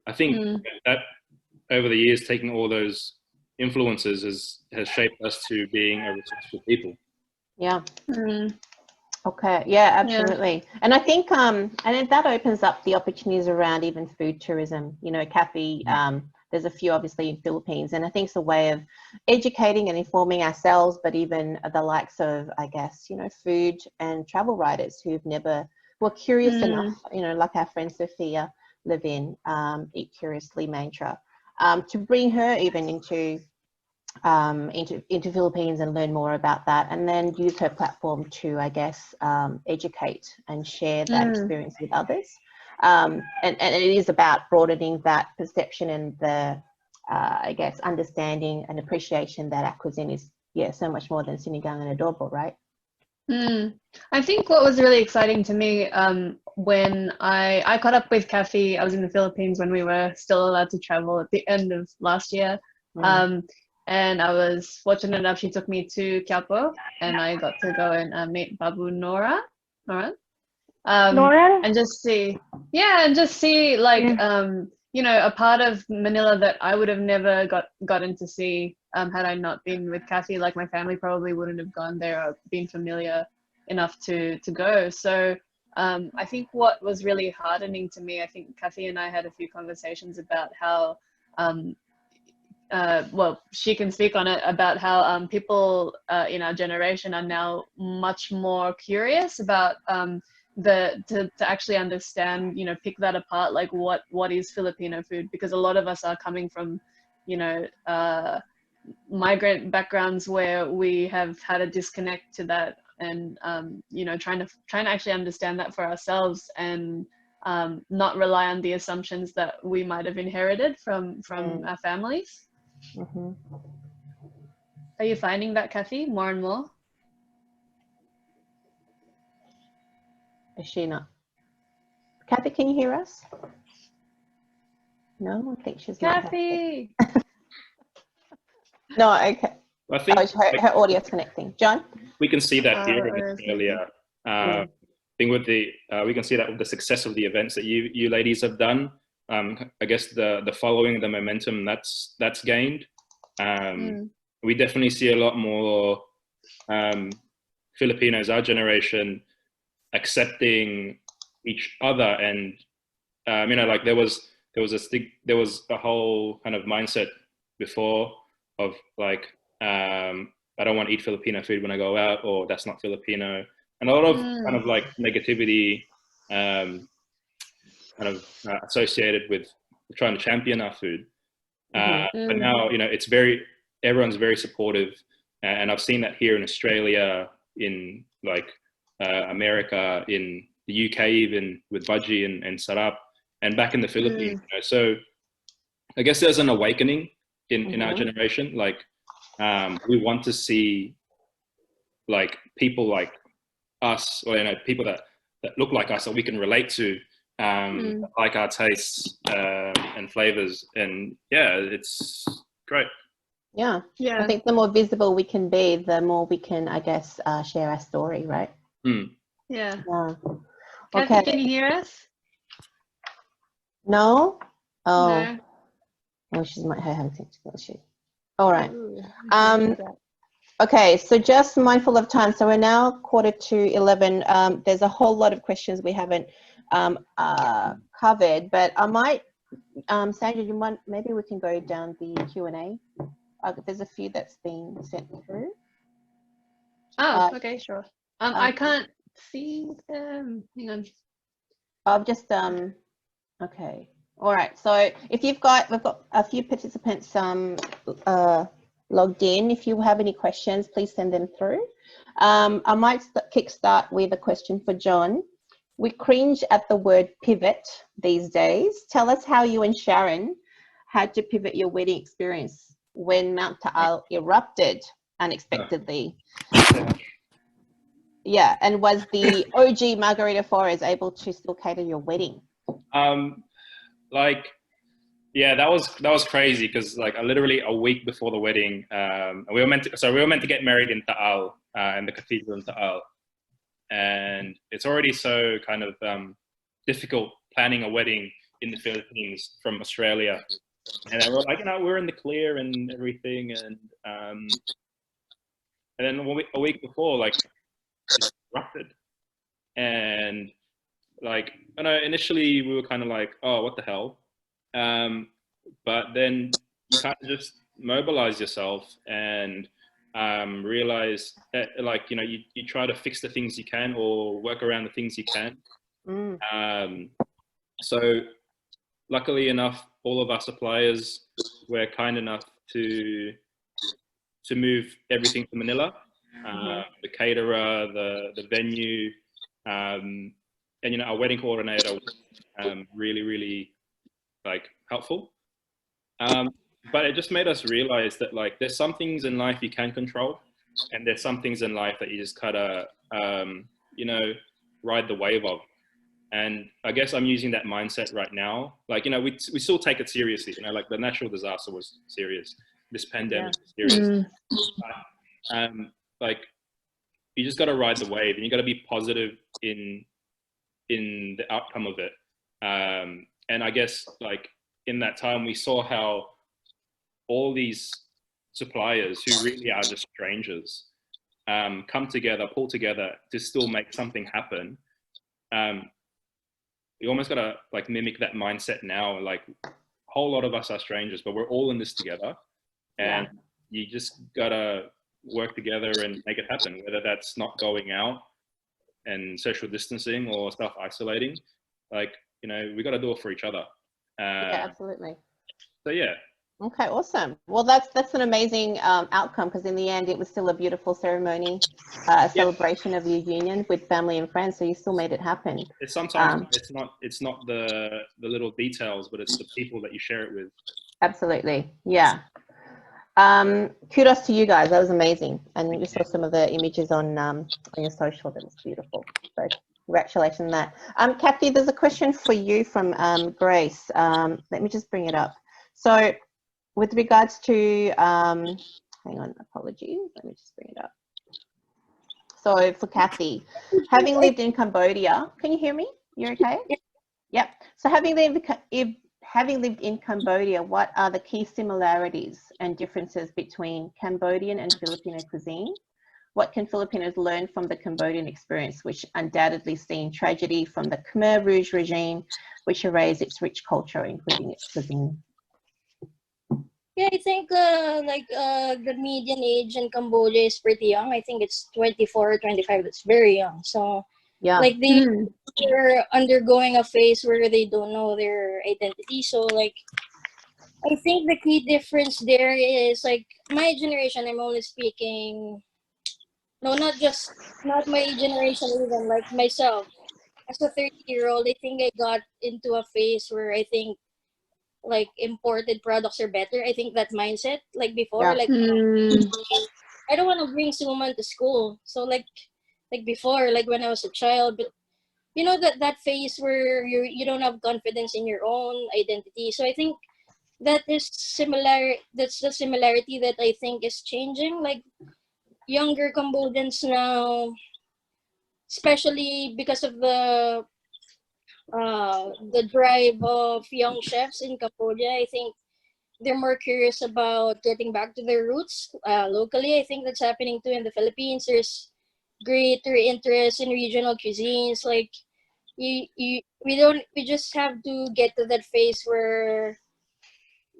I think that over the years, taking all those influences has shaped us to being a resourceful people. Yeah. Okay. Yeah, absolutely. And I think, and that opens up the opportunities around even food tourism. You know, Cathie, there's a few obviously in Philippines, and I think it's a way of educating and informing ourselves, but even the likes of, I guess, you know, food and travel writers who were curious enough, you know, like our friend Sophia Levin, Eat Curiously Mantra, to bring her even into Philippines and learn more about that, and then use her platform to, I guess, educate and share that experience with others. And it is about broadening that perception and the, I guess, understanding and appreciation that our cuisine is, so much more than sinigang and adobo, right? I think what was really exciting to me when I caught up with Cathie, I was in the Philippines when we were still allowed to travel at the end of last year. And I was fortunate enough, she took me to Quiapo, and I got to go and meet Babu Noran, and just see, like, you know, a part of Manila that I would have never gotten to see had I not been with Cathie. Like my family probably wouldn't have gone there or been familiar enough to go. So I think what was really heartening to me, I think Cathie and I had a few conversations about how well, she can speak on it, about how people in our generation are now much more curious about to actually understand, you know, pick that apart, like what is Filipino food, because a lot of us are coming from, you know, migrant backgrounds where we have had a disconnect to that, and you know, trying to actually understand that for ourselves, and not rely on the assumptions that we might have inherited from our families. Mm-hmm. Are you finding that, Cathie, more and more? Is she not? Cathie, can you hear us? No, I think she's not. Cathie! No, okay. I think Her audio's connecting. John? we can see that here in Or Australia. I think with the we can see that with the success of the events that you ladies have done. I guess the following, the momentum that's gained. We definitely see a lot more Filipinos, our generation, accepting each other, and you know, like there was a whole kind of mindset before of like I don't want to eat Filipino food when I go out, or that's not Filipino, and a lot of kind of like negativity kind of associated with trying to champion our food. But now, you know, everyone's very supportive, and I've seen that here in Australia, in like America, in the UK, even with Veggie and Sarap, and back in the Philippines. You know, so I guess there's an awakening in our generation. Like we want to see like people like us, or you know, people that look like us, that we can relate to, like our tastes and flavors, and yeah, it's great. Yeah. I think the more visible we can be, the more we can, I guess, share our story, right? Yeah. Okay. Cathie, can you hear us? No? Oh. No. Oh, she might have a technical issue. All right. Okay, so just mindful of time. So we're now 11:45. There's a whole lot of questions we haven't covered, but I might, Sandra, maybe we can go down the Q&A. There's a few that's been sent through. Oh, okay, sure. I can't see them. Hang on. I've just okay. All right. So if we've got a few participants logged in. If you have any questions, please send them through. I might kickstart with a question for John. We cringe at the word pivot these days. Tell us how you and Sharon had to pivot your wedding experience when Mount Ta'al erupted unexpectedly. Yeah, and was the OG Margarita Flores able to still cater your wedding? Like, yeah, that was crazy, because like literally a week before the wedding, we were meant to get married in Ta'al, in the cathedral in Ta'al, and it's already so kind of difficult planning a wedding in the Philippines from Australia, and we're like, you know, we're in the clear and everything, and then a week before, like, it erupted, and like, I know initially we were kind of like, oh, what the hell. But then you kind of just mobilize yourself and realize that, like, you know, you try to fix the things you can, or work around the things you can. So luckily enough, all of our suppliers were kind enough to move everything to Manila, the caterer, the venue, and, you know, our wedding coordinator was really like helpful. But it just made us realize that, like, there's some things in life you can control, and there's some things in life that you just gotta, you know, ride the wave of. And I guess I'm using that mindset right now. Like, you know, we still take it seriously. You know, like the natural disaster was serious. This pandemic is serious. But, like, you just gotta ride the wave, and you gotta be positive in the outcome of it. And I guess, like, in that time, we saw how all these suppliers, who really are just strangers, come together, pull together to still make something happen. You almost gotta, like, mimic that mindset now. Like, a whole lot of us are strangers, but we're all in this together, and you just gotta work together and make it happen, whether that's not going out and social distancing or self-isolating. Like, you know, we got to do it for each other. Yeah, absolutely. So yeah, Okay, awesome. Well, that's an amazing outcome, because in the end it was still a beautiful ceremony, a celebration of your union with family and friends. So you still made it happen. It's sometimes it's not the little details, but it's the people that you share it with. Absolutely, yeah. Kudos to you guys. That was amazing, and you saw some of the images on your social. That was beautiful. So congratulations on that. Cathie, there's a question for you from Grace. Let me just bring it up. So, with regards to, hang on, apologies. Let me just bring it up. So for Cathie, having lived in Cambodia, can you hear me? You're okay? Yep. So having lived in Cambodia, what are the key similarities and differences between Cambodian and Filipino cuisine? What can Filipinos learn from the Cambodian experience, which undoubtedly seen tragedy from the Khmer Rouge regime, which erased its rich culture, including its cuisine? Yeah, I think the median age in Cambodia is pretty young. I think it's 24 or 25. It's very young. So Yeah. like they're undergoing a phase where they don't know their identity. So like I think the key difference there is like my generation, I'm only speaking, no, not my generation, even like myself. As a 30-year-old, I think I got into a phase where I think like imported products are better. I think that mindset, like before, like I don't want to bring suman to school. So like before, like when I was a child, but you know that phase where you don't have confidence in your own identity. So I think that is similar. That's the similarity that I think is changing. Like younger Cambodians now, especially because of the drive of young chefs in Cambodia, I think they're more curious about getting back to their roots locally. I think that's happening too in the Philippines. There's greater interest in regional cuisines. Like we just have to get to that phase where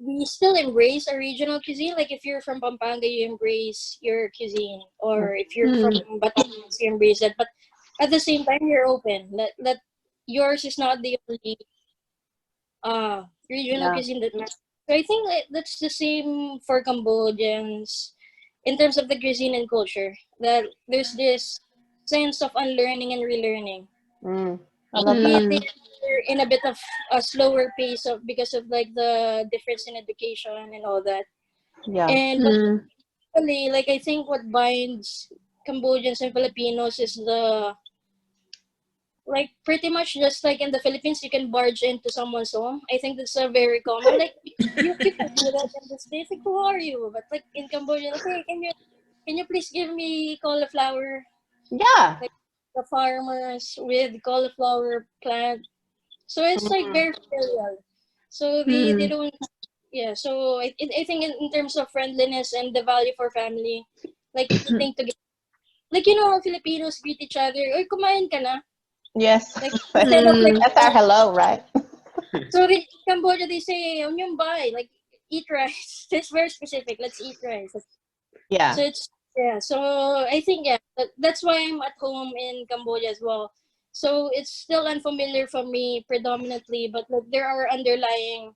we still embrace our regional cuisine. Like if you're from Pampanga, you embrace your cuisine, or if you're from Batangas, you embrace that. But at the same time, you're open. That yours is not the only regional cuisine that matters. So I think that's the same for Cambodians in terms of the cuisine and culture. That there's this sense of unlearning and relearning. I love that. They're in a bit of a slower pace because of like the difference in education and all that. Yeah. And actually, like I think what binds Cambodians and Filipinos is like pretty much just like in the Philippines, you can barge into someone's home. I think that's a very common. Like you can do that in the States. Like, who are you? But like in Cambodia, like, hey, can you please give me cauliflower? Yeah. Like the farmers with cauliflower plant. So it's like very familiar. So they don't. Yeah. So I think in terms of friendliness and the value for family, like eating together. Like you know how Filipinos greet each other. Oy, kumain ka na? Yes. Like instead of like That's our hello, right? so in Cambodia they say "Onyong bay," like eat rice. It's very specific. Let's eat rice. Yeah. So it's So I think that's why I'm at home in Cambodia as well. So it's still unfamiliar for me predominantly, but like there are underlying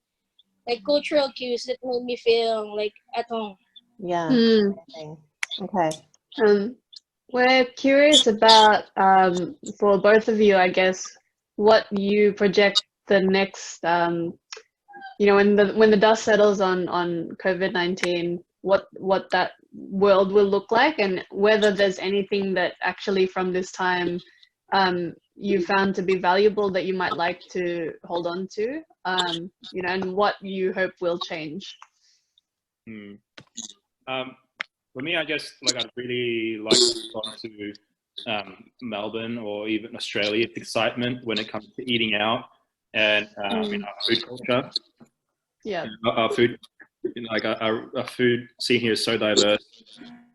like cultural cues that made me feel like at home. Yeah. Okay. We're curious about, for both of you, I guess, what you project the next, you know, when the dust settles on COVID-19, what that world will look like, and whether there's anything that actually from this time you found to be valuable that you might like to hold on to, you know, and what you hope will change. For me, I guess like I'd really like to go to Melbourne or even Australia's excitement when it comes to eating out and in our food culture. Yeah, our food, like our food scene here is so diverse,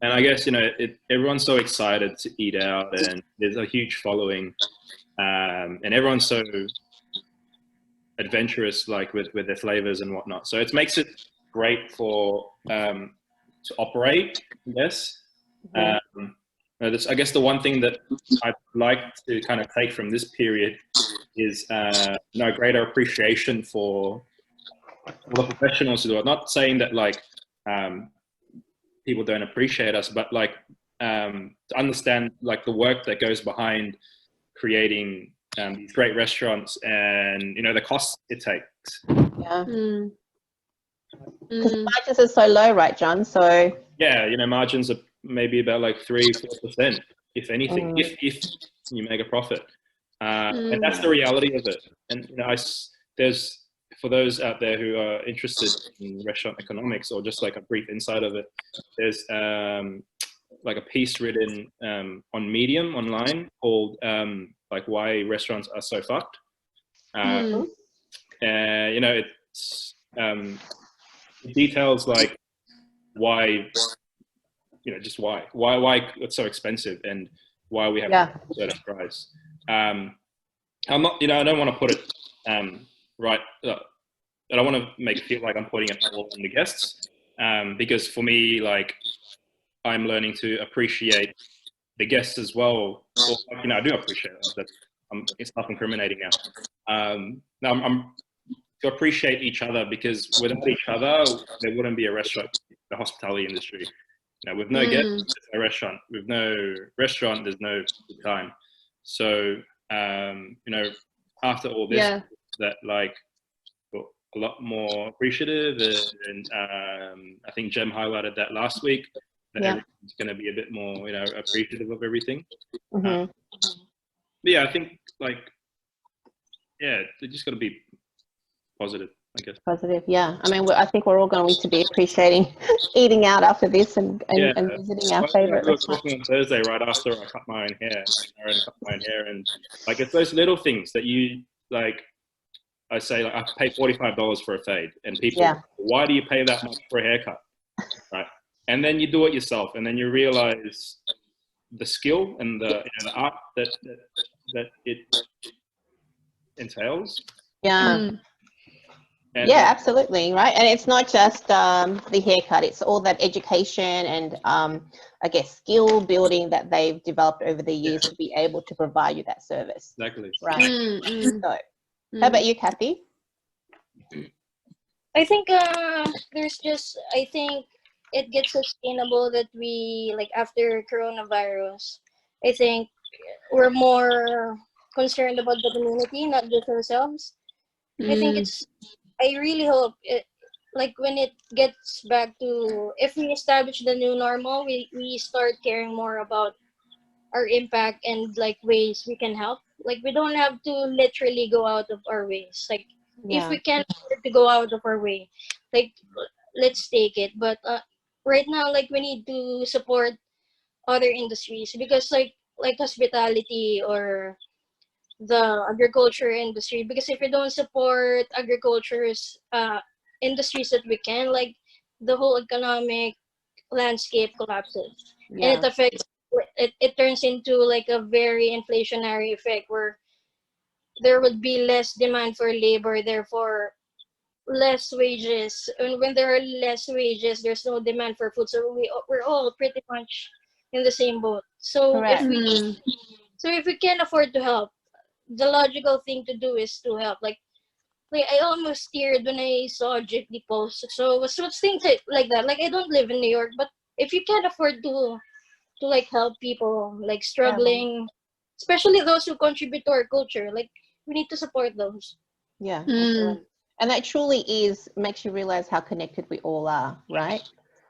and I guess everyone's so excited to eat out, and there's a huge following, and everyone's so adventurous, like with their flavors and whatnot. So it makes it great for to operate, yes. I guess the one thing that I'd like to kind of take from this period is greater appreciation for the professionals to do it. Not saying that like people don't appreciate us, but like to understand like the work that goes behind creating these great restaurants, and you know the costs it takes. Yeah. Mm. Because margins are so low, right, John? So Yeah, you know, margins are maybe about like 3-4%, if anything, if you make a profit. And that's the reality of it. And you know, there's, for those out there who are interested in restaurant economics or just like a brief insight of it, there's like a piece written on Medium online called like why restaurants are so fucked. And you know, it details like why, you know, just why it's so expensive and why we have a certain price. I'm not, you know, I don't want to put it right. I don't want to make it feel like I'm putting it all on the guests, because for me, like, I'm learning to appreciate the guests as well. Or, you know, I do appreciate it. That it's not incriminating now. Now I'm to appreciate each other, because without each other, there wouldn't be a restaurant, the hospitality industry. You know, with no guests, there's no restaurant. With no restaurant, there's no good time. So, you know, after all this, that like a lot more appreciative, and I think Jem highlighted that last week, that everyone's going to be a bit more, you know, appreciative of everything. But yeah, I think like, yeah, they just got to be positive, I guess. positive, yeah. I mean, I think we're all going to be appreciating eating out after this and visiting our favorite we were restaurant. talking on Thursday right after I cut my own hair. Aaron cut my own hair, and like it's those little things that you like. I say like I pay $45 for a fade, and people, why do you pay that much for a haircut, right? And then you do it yourself, and then you realize the skill and the art that it entails. Yeah. And yeah, absolutely, right. And it's not just the haircut; it's all that education and I guess skill building that they've developed over the years to be able to provide you that service. Exactly. Right. So, how about you, Cathie? I think I think it gets sustainable that we, like, after coronavirus, I think we're more concerned about the community, not just ourselves. I really hope it, like, when it gets back to, if we establish the new normal, we start caring more about our impact and like ways we can help. Like, we don't have to literally go out of our ways. Like, if we can afford to go out of our way, like, let's take it. But right now, like, we need to support other industries, because like hospitality or the agriculture industry, because if we don't support agriculture's industries that we can, like, the whole economic landscape collapses, and it affects it turns into like a very inflationary effect, where there would be less demand for labor, therefore less wages, and when there are less wages, there's no demand for food, so we're all pretty much in the same boat. So if we can afford to help, the logical thing to do is to help. Like I almost teared when I saw Jiggly post. So what's things like that? Like, I don't live in New York, but if you can't afford to like help people like struggling, especially those who contribute to our culture, like, we need to support those. Yeah. And that truly makes you realize how connected we all are, right?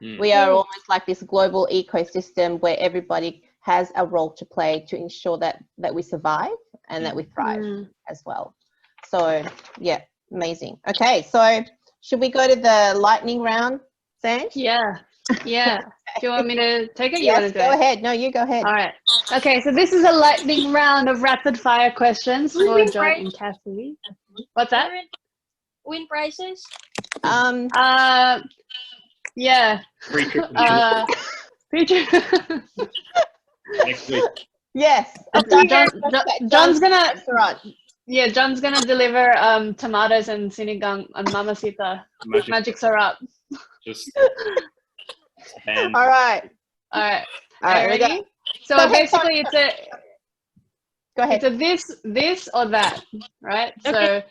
We are almost like this global ecosystem where everybody has a role to play to ensure that we survive and that we thrive as well. So yeah, amazing. Okay, so should we go to the lightning round, Sanj? Yeah. Do you want me to take it? Yes, go ahead. No, you go ahead. All right. Okay, so this is a lightning round of rapid fire questions for John and Cathie. What's that? Win prizes? Yeah. Free trip. Next week. Yes. John's gonna deliver tomatoes and sinigang and mamacita magic syrup. Just all right. Ready? So basically, it's a go ahead. It's a this or that, right? Okay.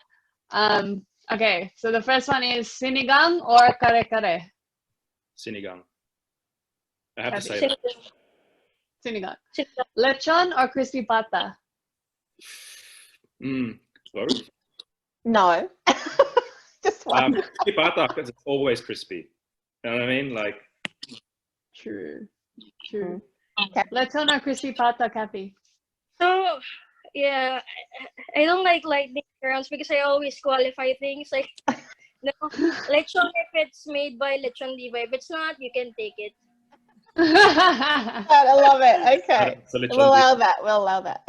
So Okay, so the first one is sinigang or kare-kare? Sinigang. I have to Cathie. say that. Sinigang. Sinigang. Lechon or crispy pata? Both. No. Just one. Crispy pata, because it's always crispy. You know what I mean? Like, True. True. Okay. Lechon or crispy pata, Cathie? So, yeah, I don't like lightning rounds because I always qualify things like, no, lechon if it's made by Lechon Diva. If it's not, you can take it. I love it. Okay. so lechon We'll allow diva. that. We'll allow that.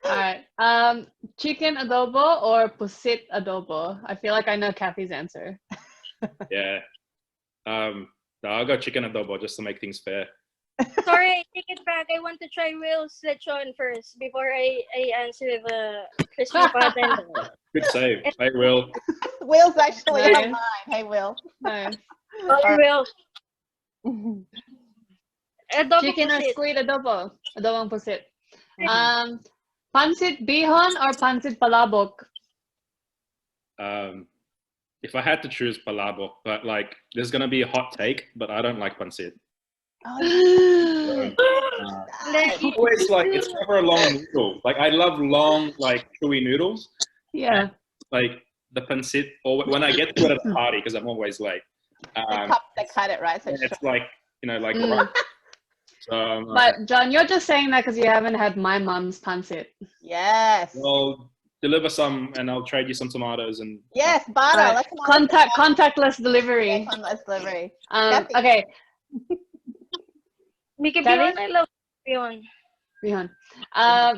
All right. Chicken adobo or pusit adobo? I feel like I know Cathie's answer. Yeah. No, I'll go chicken adobo just to make things fair. Sorry, I take it back. I want to try Will's lechon first before I answer the crispy pata. And Good save. Hey, Will. Will's actually Nice. on mine. Hey, Will. Nice. Sorry, Will. Adobo Chicken or pusit. squid adobo? Adobong pusit. Pancit bihon or pancit palabok? If I had to choose palabok, but like, there's gonna be a hot take, but I don't like pancit. Oh, Always like, it's never a long noodle. Like, I love long, like chewy noodles. Yeah. Like the pancit, or when I get to it at a party, because I'm always late. they cut it right. So It's like, you know, like. So, But John, you're just saying that because you haven't had my mom's pancit. yes. well, deliver some, and I'll trade you some tomatoes and. Yes, butter. Right. Let's come on. Contactless delivery. Contactless delivery. Okay. Miki Cathie? Bihon, I love Bihon. Bihon.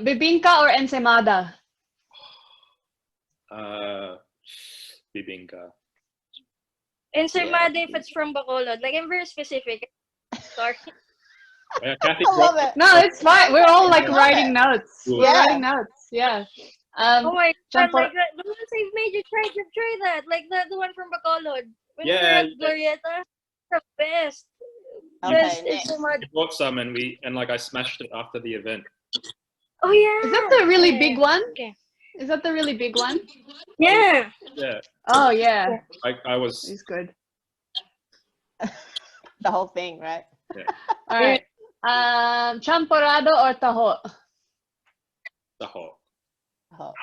Bibingka or ensaymada? Bibingka. Ensaymada if it's from Bacolod. Like, I'm very specific. Sorry. Yeah, Cathie, I love it. No, it's fine. We're all like love writing it. notes. Cool. We're Yeah. writing notes. Yeah. Oh my god, Champor- like the ones I've made you try that. Like the one from Bacolod. When we were Yeah, at Glorieta, the best. Okay, Best next. ensaymada. I bought some, and like I smashed it after the event. Oh yeah. Is that the really Yeah. big one? Okay. Is that the really big one? Yeah. Yeah, Oh yeah. I was. He's good. The whole thing, right? All right. Champorado or taho? The whole. Oh.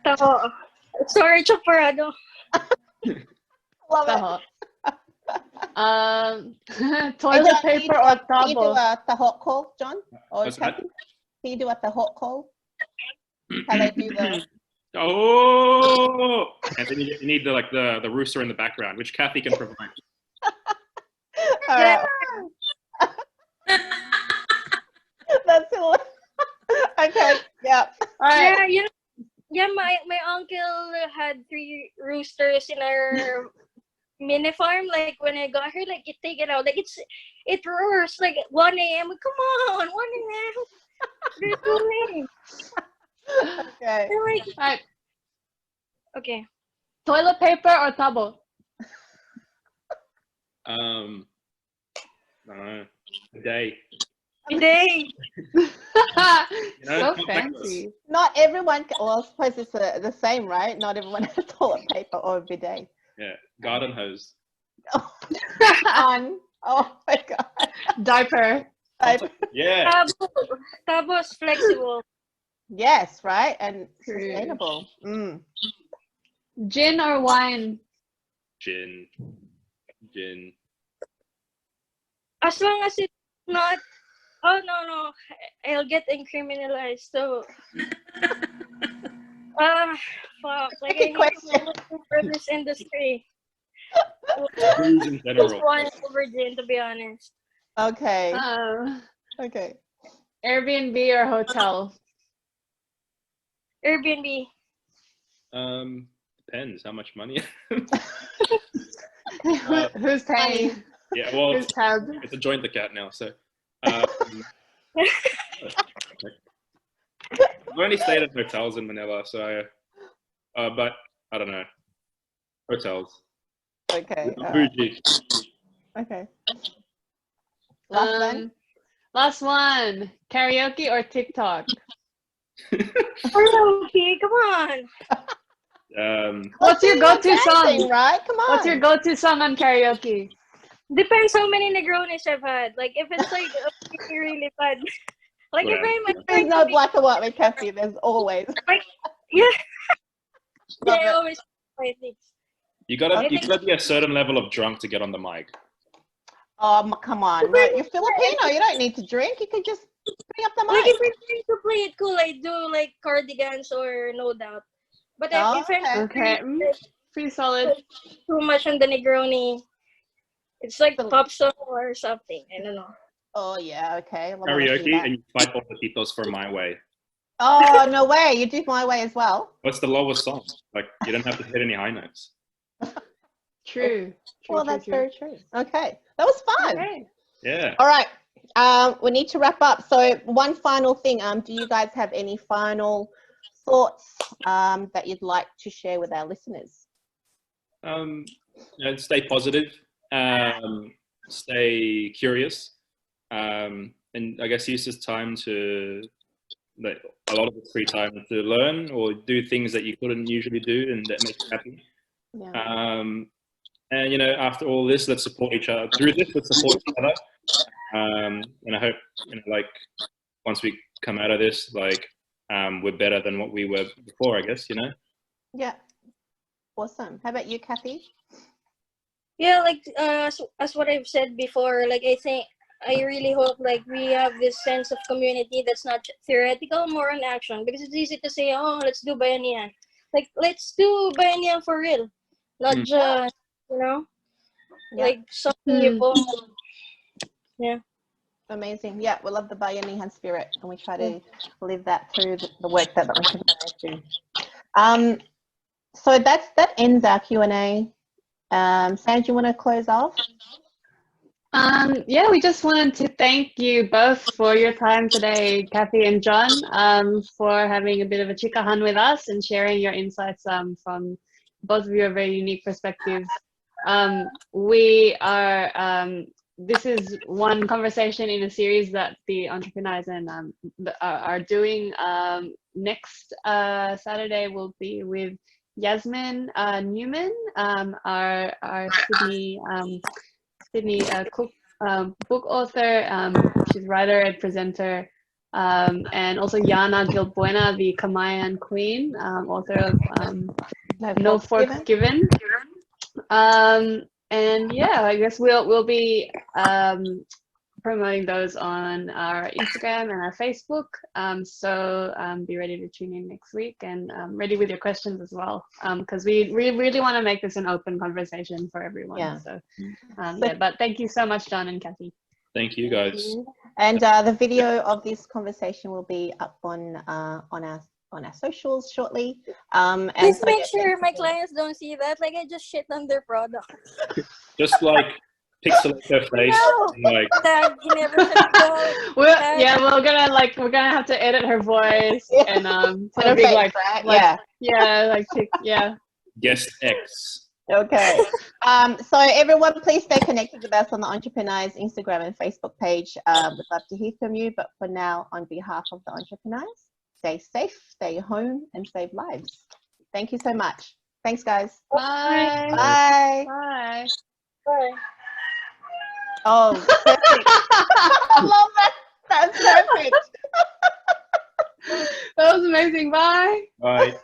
Taho. Sorry, Chaparado. Love it. Taho. Toilet paper or Can you do tabo? a tahok call, John? Or What's that? Cathie? Can you do a tahok call? How they do the... Oh! And then you need the rooster in the background, which Cathie can provide. All right. That's hilarious. Okay, yeah. All right. Yeah, you know, yeah, my uncle had 3 roosters in our mini farm. Like when I got her, like it take it out. Like it roars like 1 a.m. Come on, 1 a.m. They're too late. Okay. They're like, All right. okay. Toilet paper or tabo? A day. Today. You know, So contactless. fancy. Not everyone, well, I suppose it's the same, right? Not everyone has toilet paper or a bidet. Yeah, garden hose. Fun. Oh my God. Diaper. Yeah. Tabo's flexible. Yes, right? And True. sustainable. Mm. Gin or wine? Gin. As long as it's not. Oh no, I'll get incriminalized. So. Fuck. Like Tricky I question. need to for this industry. Booze in Just general. wine over gin, to be honest. Okay. Okay. Airbnb or hotel? Airbnb. Depends how much money. Who's paying? Yeah, well, Who's tab? it's a joint account now, so. I've only stayed at hotels in Manila, so but I don't know. Hotels. Okay. all right. Bougie. Okay. Last one. Last one. Karaoke or TikTok? Karaoke, come on. What's your go-to Dancing, song? right? Come on. What's your go-to song on karaoke? Depends how many Negronis I've had. Like if it's like really, really bad. Like if I'm There's trying no to be black and white with Cathie. There's always. like yeah, yeah, Love I it. always play things. You gotta be a certain level of drunk to get on the mic. Come on. No, you're Filipino. You don't need to drink. You can just bring up the Like mic. if I'm trying to play it cool, I do like Cardigans or No Doubt. But Oh, if I'm Okay, pretty solid. too much on the Negroni, it's like pop song or something. I don't know. Oh, yeah. Okay. Well, I wanna see Karaoke, that. and you fight all the titos for My Way. Oh, no way. You do My Way as well. What's the lowest song? Like, you don't have to hit any high notes. True. Well, that's very true. Okay. That was fun. Okay. Yeah. All right. We need to wrap up. So one final thing. Do you guys have any final thoughts that you'd like to share with our listeners? Stay positive. Stay curious. And I guess use this time to, like, a lot of the free time to learn or do things that you couldn't usually do and that make you happy. Yeah. And, you know, after all this, let's support each other. Through this, let's support each other. And I hope, you know, like, once we come out of this, like, we're better than what we were before, I guess, you know? Yeah. Awesome. How about you, Cathie? Yeah, like as what I've said before, like I really hope like we have this sense of community that's not theoretical, more on action, because it's easy to say, oh, let's do bayanihan. Like let's do bayanihan for real, not just like something you post. Yeah. Amazing. Yeah, we love the bayanihan spirit, and we try to live that through the work that we do. So that ends our Q&A. Sam, do you want to close off? Yeah, we just wanted to thank you both for your time today, Cathie and John, for having a bit of a CHIKAHAN with us and sharing your insights from both of your very unique perspectives. We are, this is one conversation in a series that the entrepreneurs are doing. Next Saturday will be with Yasmin Newman, our Sydney cook, book author. She's writer and presenter, and also Yana Gilbuena, the Kamayan Queen, author of No Forks Given. And yeah, I guess we'll be promoting those on our Instagram and our Facebook. So be ready to tune in next week and ready with your questions as well, because we really want to make this an open conversation for everyone. Yeah. So yeah, but thank you so much, John and Cathie. Thank you, guys. And the video of this conversation will be up on our socials shortly. And please make sure my clients don't see that. Like I just shit on their product. Just like pixelate her face. No. Like, we're gonna have to edit her voice and put a big guest X. Okay. So everyone, please stay connected with us on the Entrepreneurs Instagram and Facebook page. We'd love to hear from you. But for now, on behalf of the Entrepreneurs, stay safe, stay home, and save lives. Thank you so much. Thanks, guys. Bye. Bye. Bye. Bye. Oh, perfect. I love that. That's perfect. That was amazing. Bye. Bye.